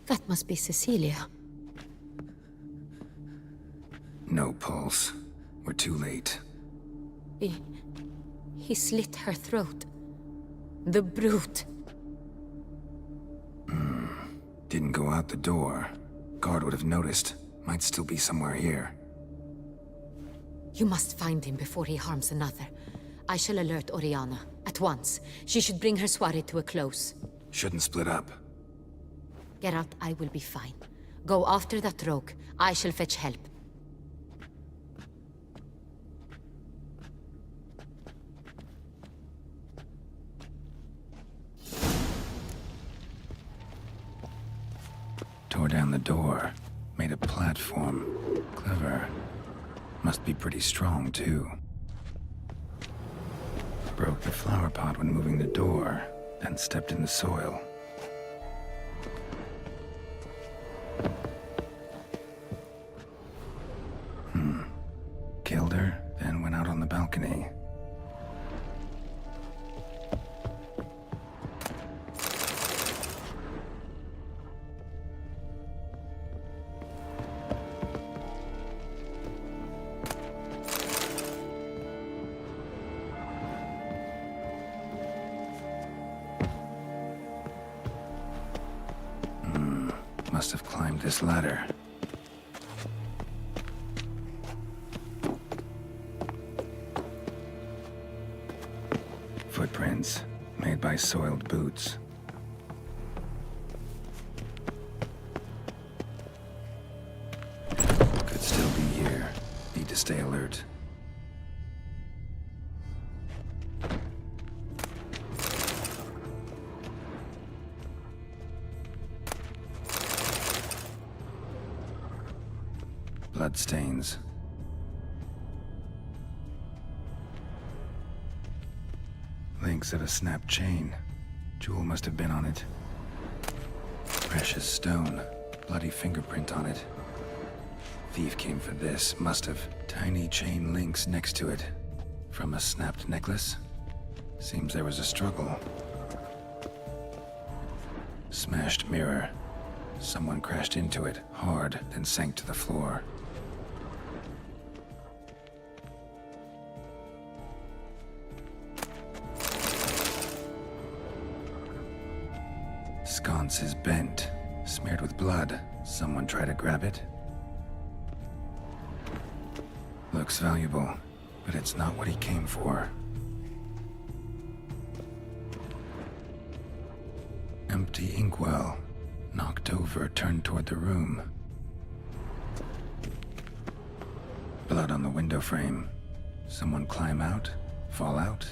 That must be Cecilia. No pulse. We're too late. He slit her throat. The brute. Didn't go out the door. Guard would have noticed. Might still be somewhere here. You must find him before he harms another. I shall alert Oriana, at once. She should bring her soirée to a close. Shouldn't split up. Geralt, I will be fine. Go after that rogue. I shall fetch help. Tore down the door. Made a platform. Clever. Must be pretty strong, too. Broke the flower pot when moving the door, then stepped in the soil. Killed her, then went out on the balcony. Must have climbed this ladder. Footprints, made by soiled boots. Could still be here. Need to stay alert. Bloodstains. Links of a snapped chain. Jewel must have been on it. Precious stone. Bloody fingerprint on it. Thief came for this. Must have. Tiny chain links next to it. From a snapped necklace? Seems there was a struggle. Smashed mirror. Someone crashed into it, hard, then sank to the floor. Sconce is bent, smeared with blood. Someone tried to grab it. Looks valuable, but it's not what he came for. Empty inkwell. Knocked over, turned toward the room. Blood on the window frame. Someone climb out? Fall out?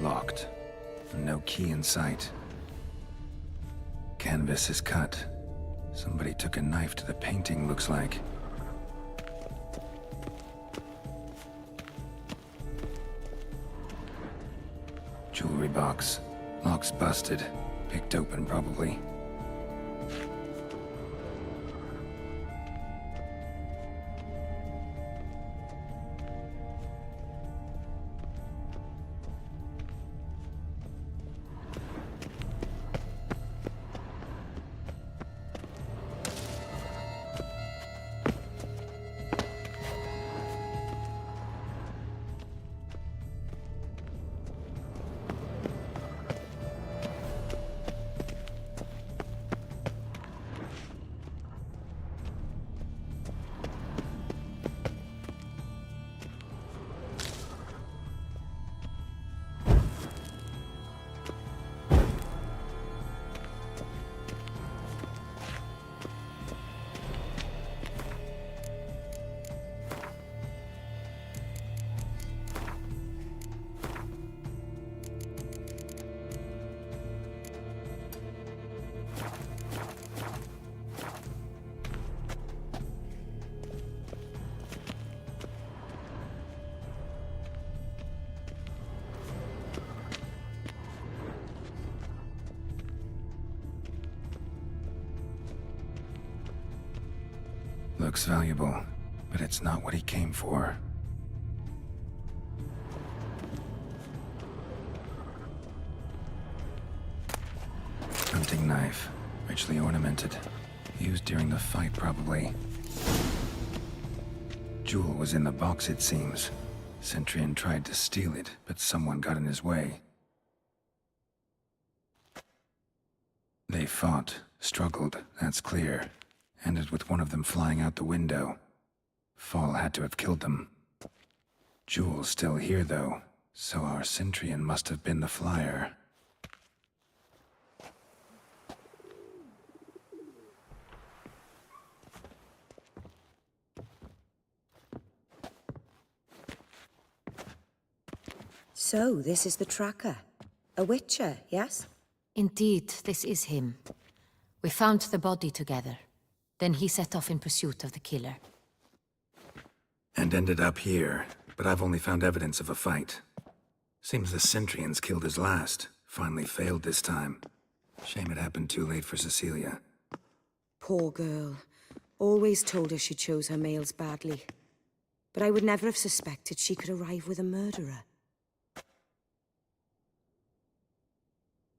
Locked. No key in sight. Canvas is cut. Somebody took a knife to the painting, looks like. Jewelry box. Lock's busted. Picked open, probably. Looks valuable, but it's not what he came for. Hunting knife, richly ornamented. Used during the fight, probably. Jewel was in the box, it seems. Centurion tried to steal it, but someone got in his way. They fought, struggled, that's clear. Ended with one of them flying out the window. Fall had to have killed them. Jewel's still here, though, so our Centurion must have been the flyer. So, this is the tracker. A witcher, yes? Indeed, this is him. We found the body together. Then he set off in pursuit of the killer. And ended up here, but I've only found evidence of a fight. Seems the Centurions killed his last. Finally failed this time. Shame it happened too late for Cecilia. Poor girl. Always told her she chose her males badly. But I would never have suspected she could arrive with a murderer.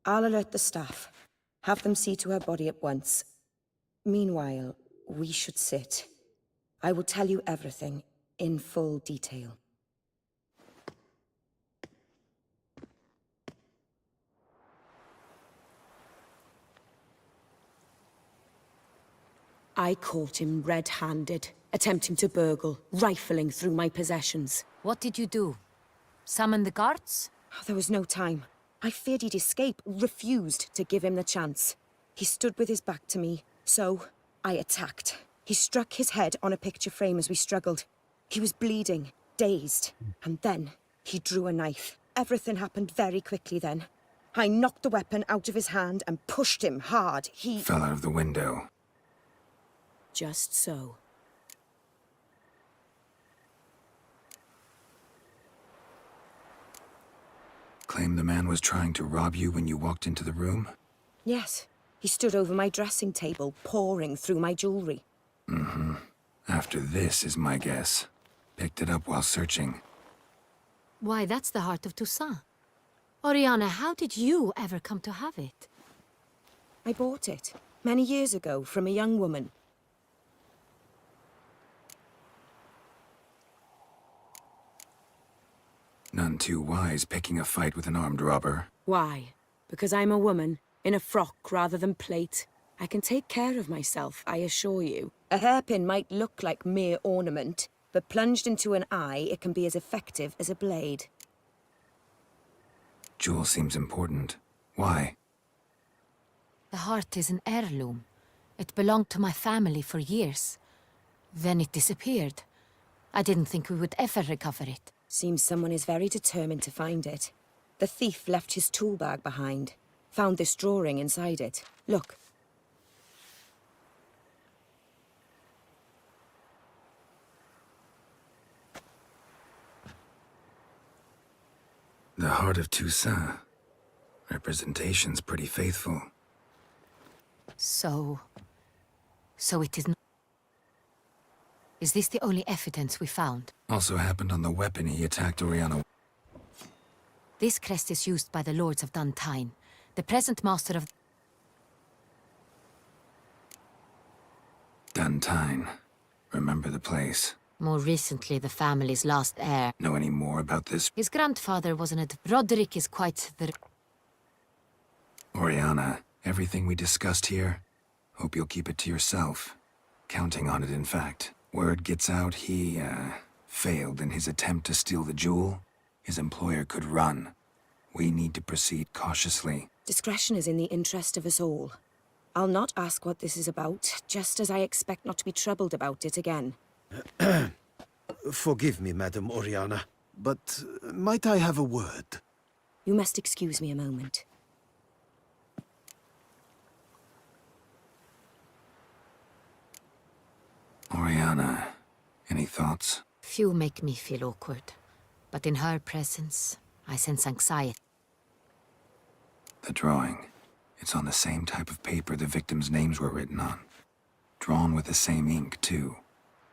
I'll alert the staff. Have them see to her body at once. Meanwhile, we should sit. I will tell you everything. in full detail. I caught him red-handed, attempting to burgle, rifling through my possessions. What did you do? Summon the guards? Oh, there was no time. I feared he'd escape, refused to give him the chance. He stood with his back to me, so I attacked. He struck his head on a picture frame as we struggled. He was bleeding, dazed, and then he drew a knife. Everything happened very quickly then. I knocked the weapon out of his hand and pushed him hard. He fell out of the window. Just so. Claim the man was trying to rob you when you walked into the room? Yes. He stood over my dressing table, pouring through my jewelry. Mm-hmm. After this is my guess. Picked it up while searching. Why, that's the heart of Toussaint. Oriana, how did you ever come to have it? I bought it, many years ago, from a young woman. None too wise picking a fight with an armed robber. Why? Because I'm a woman, in a frock rather than plate. I can take care of myself, I assure you. A hairpin might look like mere ornament, but plunged into an eye, it can be as effective as a blade. Jewel seems important. Why? The heart is an heirloom. It belonged to my family for years. Then it disappeared. I didn't think we would ever recover it. Seems someone is very determined to find it. The thief left his tool bag behind. Found this drawing inside it. Look. The heart of Toussaint. Representation's pretty faithful. So it is not... Is this the only evidence we found? Also happened on the weapon he attacked Oriana. This crest is used by the Lords of Duntine, the present master of... Duntine. Remember the place. More recently, the family's last heir. Know any more about this? His grandfather was an... Roderick is quite the... Oriana, everything we discussed here, hope you'll keep it to yourself. Counting on it, in fact. Word gets out he, failed in his attempt to steal the jewel. His employer could run. We need to proceed cautiously. Discretion is in the interest of us all. I'll not ask what this is about, just as I expect not to be troubled about it again. Forgive me, Madam Oriana, but might I have a word? You must excuse me a moment. Oriana, any thoughts? Few make me feel awkward, but in her presence, I sense anxiety. The drawing. It's on the same type of paper the victims' names were written on. Drawn with the same ink, too.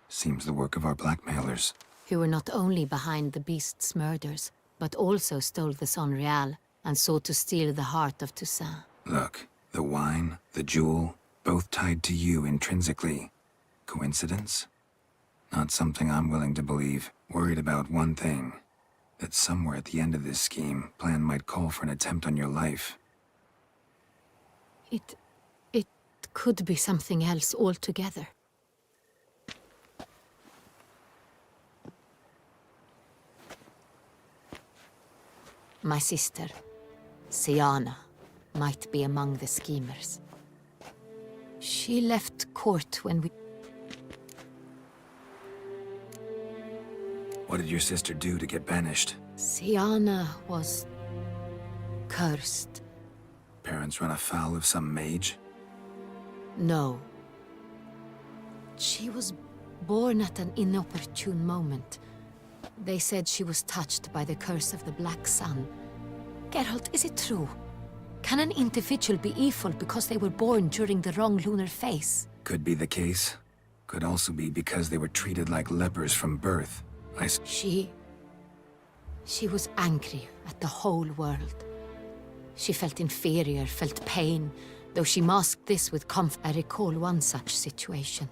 Seems the work of our blackmailers. Who were not only behind the beast's murders, but also stole the Son Real and sought to steal the heart of Toussaint. Look, the wine, the jewel, both tied to you intrinsically. Coincidence? Not something I'm willing to believe. Worried about one thing. That somewhere at the end of this scheme, plan might call for an attempt on your life. It could be something else altogether. My sister, Siana, might be among the schemers. She left court when we... What did your sister do to get banished? Siana was... cursed. Parents run afoul of some mage? No. She was born at an inopportune moment. They said she was touched by the curse of the Black Sun. Geralt, is it true? Can an individual be evil because they were born during the wrong lunar phase? Could be the case. Could also be because they were treated like lepers from birth. She was angry at the whole world. She felt inferior, felt pain, though she masked this with comfort. I recall one such situation.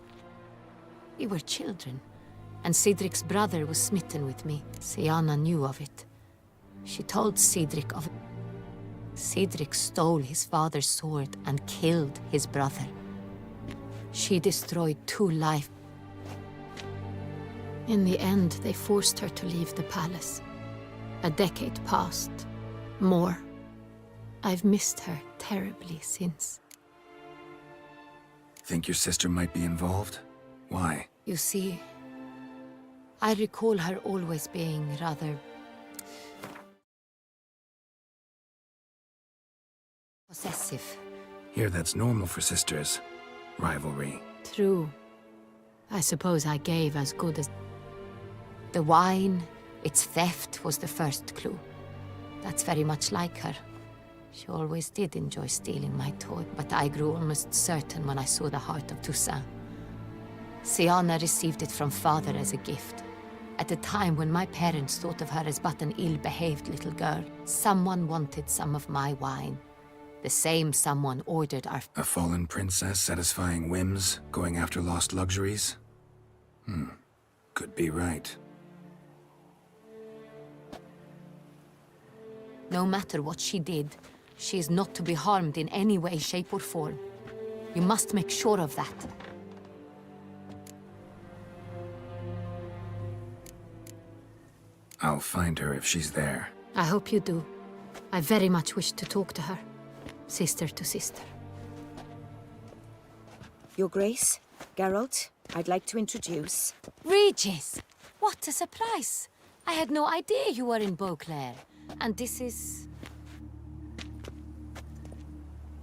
We were children. And Cedric's brother was smitten with me. Sienna knew of it. She told Cedric of it. Cedric stole his father's sword and killed his brother. She destroyed 2 lives. In the end, they forced her to leave the palace. A decade passed. More. I've missed her terribly since. Think your sister might be involved? Why? You see, I recall her always being rather possessive. Here, that's normal for sisters. Rivalry. True. I suppose I gave as good as... The wine, its theft was the first clue. That's very much like her. She always did enjoy stealing my toy, but I grew almost certain when I saw the heart of Toussaint. Sienna received it from father as a gift. At a time when my parents thought of her as but an ill-behaved little girl, someone wanted some of my wine. The same someone ordered our... A fallen princess satisfying whims, going after lost luxuries? Could be right. No matter what she did, she is not to be harmed in any way, shape or form. You must make sure of that. I'll find her if she's there. I hope you do. I very much wish to talk to her. Sister to sister. Your Grace, Geralt, I'd like to introduce... Regis! What a surprise! I had no idea you were in Beauclair. And this is...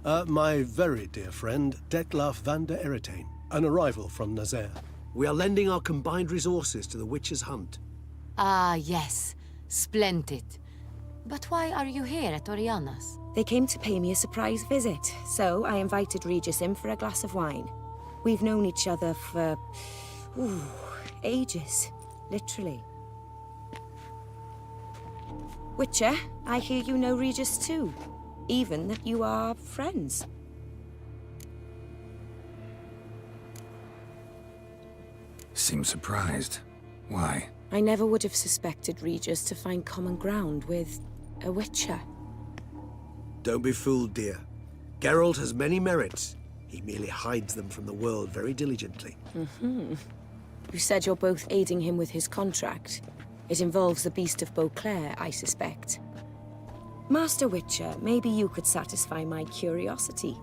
My very dear friend, Detlef van der Eretain, an arrival from Nazaire. We are lending our combined resources to the Witch's Hunt. Ah, yes. Splendid. But why are you here at Oriana's? They came to pay me a surprise visit, so I invited Regis in for a glass of wine. We've known each other for... ages. Literally. Witcher, I hear you know Regis too. Even that you are friends. Seem surprised. Why? I never would have suspected Regis to find common ground with a Witcher. Don't be fooled, dear. Geralt has many merits. He merely hides them from the world very diligently. You said you're both aiding him with his contract. It involves the Beast of Beauclair, I suspect. Master Witcher, maybe you could satisfy my curiosity.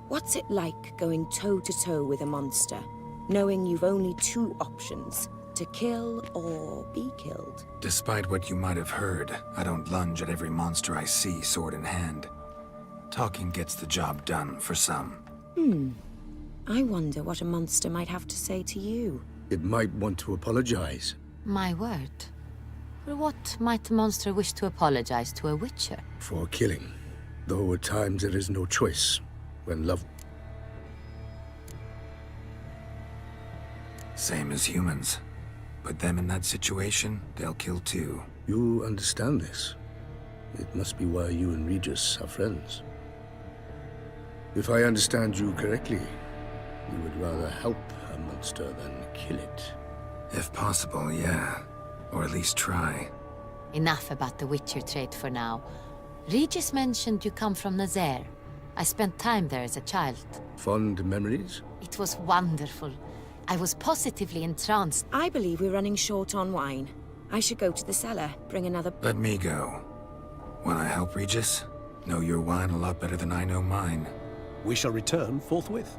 What's it like going toe-to-toe with a monster, knowing you've only 2 options, to kill or be killed? Despite what you might have heard, I don't lunge at every monster I see sword in hand. Talking gets the job done for some. I wonder what a monster might have to say to you. It might want to apologize. My word. For what might a monster wish to apologize to a Witcher? For killing. Though at times there is no choice. When love... Same as humans. Put them in that situation, they'll kill too. You understand this. It must be why you and Regis are friends. If I understand you correctly, you would rather help a monster than kill it. If possible, yeah. Or at least try. Enough about the Witcher trade for now. Regis mentioned you come from Nazaire. I spent time there as a child. Fond memories? It was wonderful. I was positively entranced. I believe we're running short on wine. I should go to the cellar, bring another... Let me go. Wanna help, Regis? Know your wine a lot better than I know mine. We shall return forthwith.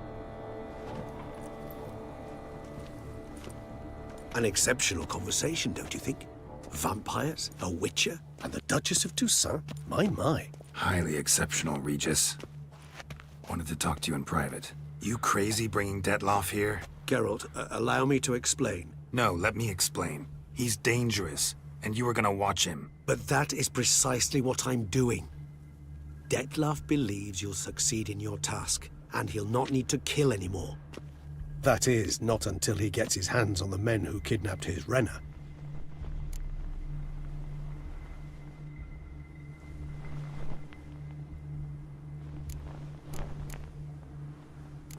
An exceptional conversation, don't you think? Vampires, a Witcher, and the Duchess of Toussaint? My. Highly exceptional, Regis. Wanted to talk to you in private. You crazy bringing Detlef here? Geralt, allow me to explain. No, let me explain. He's dangerous, and you were gonna watch him. But that is precisely what I'm doing. Detlef believes you'll succeed in your task, and he'll not need to kill anymore. That is, not until he gets his hands on the men who kidnapped his Renner.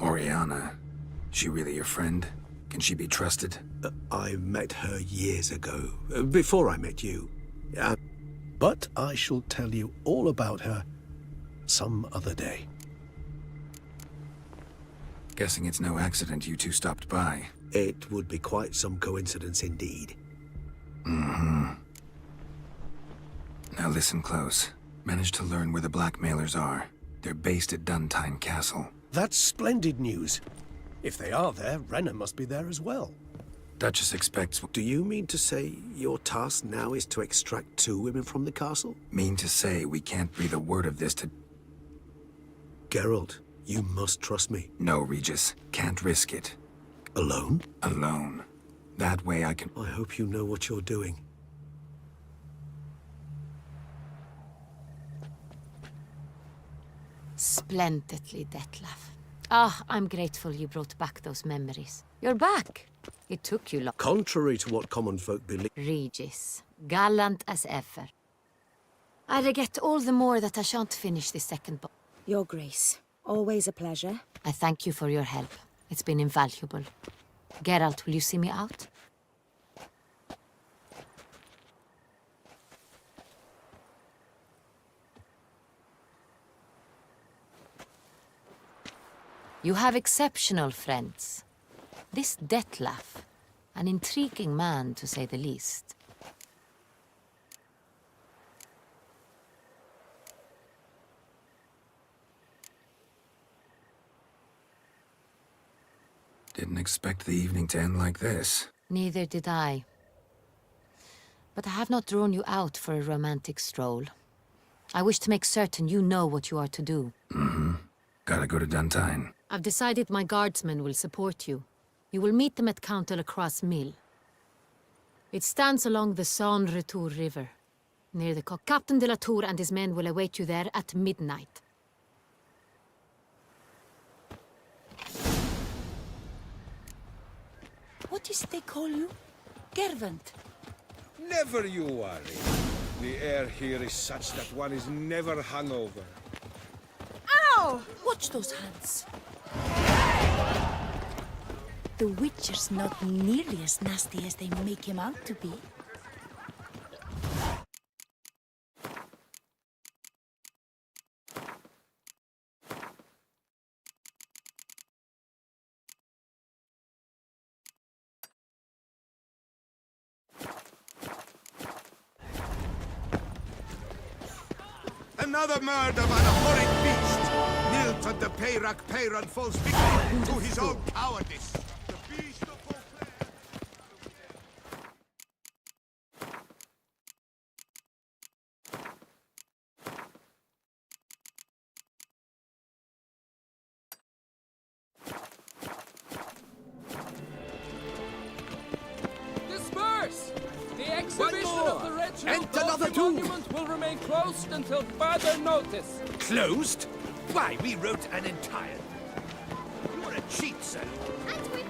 Oriana. She really your friend? Can she be trusted? I met her years ago, before I met you. But I shall tell you all about her some other day. Guessing it's no accident you two stopped by. It would be quite some coincidence indeed. Mm-hmm. Now listen close. Managed to learn where the blackmailers are. They're based at Duntine Castle. That's splendid news. If they are there, Renna must be there as well. Duchess expects... Do you mean to say your task now is to extract 2 women from the castle? Mean to say we can't breathe a word of this to... Geralt, you must trust me. No, Regis. Can't risk it. Alone? Alone. That way I can... I hope you know what you're doing. Splendidly, Detlef. Ah, I'm grateful you brought back those memories. You're back. It took you long. Contrary to what common folk believe... Regis, gallant as ever. I regret all the more that I shan't finish the second book. Your Grace, always a pleasure. I thank you for your help. It's been invaluable. Geralt, will you see me out? You have exceptional friends. This Detlef, an intriguing man to say the least. Didn't expect the evening to end like this. Neither did I. But I have not drawn you out for a romantic stroll. I wish to make certain you know what you are to do. Mm-hmm. Gotta go to Duntine. I've decided my guardsmen will support you. You will meet them at Count de la Croix Mill. It stands along the Saône Retour River, near the cock. Captain de la Tour and his men will await you there at midnight. What is they call you? Geralt. Never you worry. The air here is such that one is never hungover. Ow! Watch those hands. The Witcher's not nearly as nasty as they make him out to be. Another murder by the horrid beast! Nilton the Peyrak Peyran falls victim to his own cowardice. The beast of Beauclair. Disperse! The exhibition of the Red And another two! monument will remain closed until further notice. Closed? Why, we wrote an entire... You're a cheat, sir. And we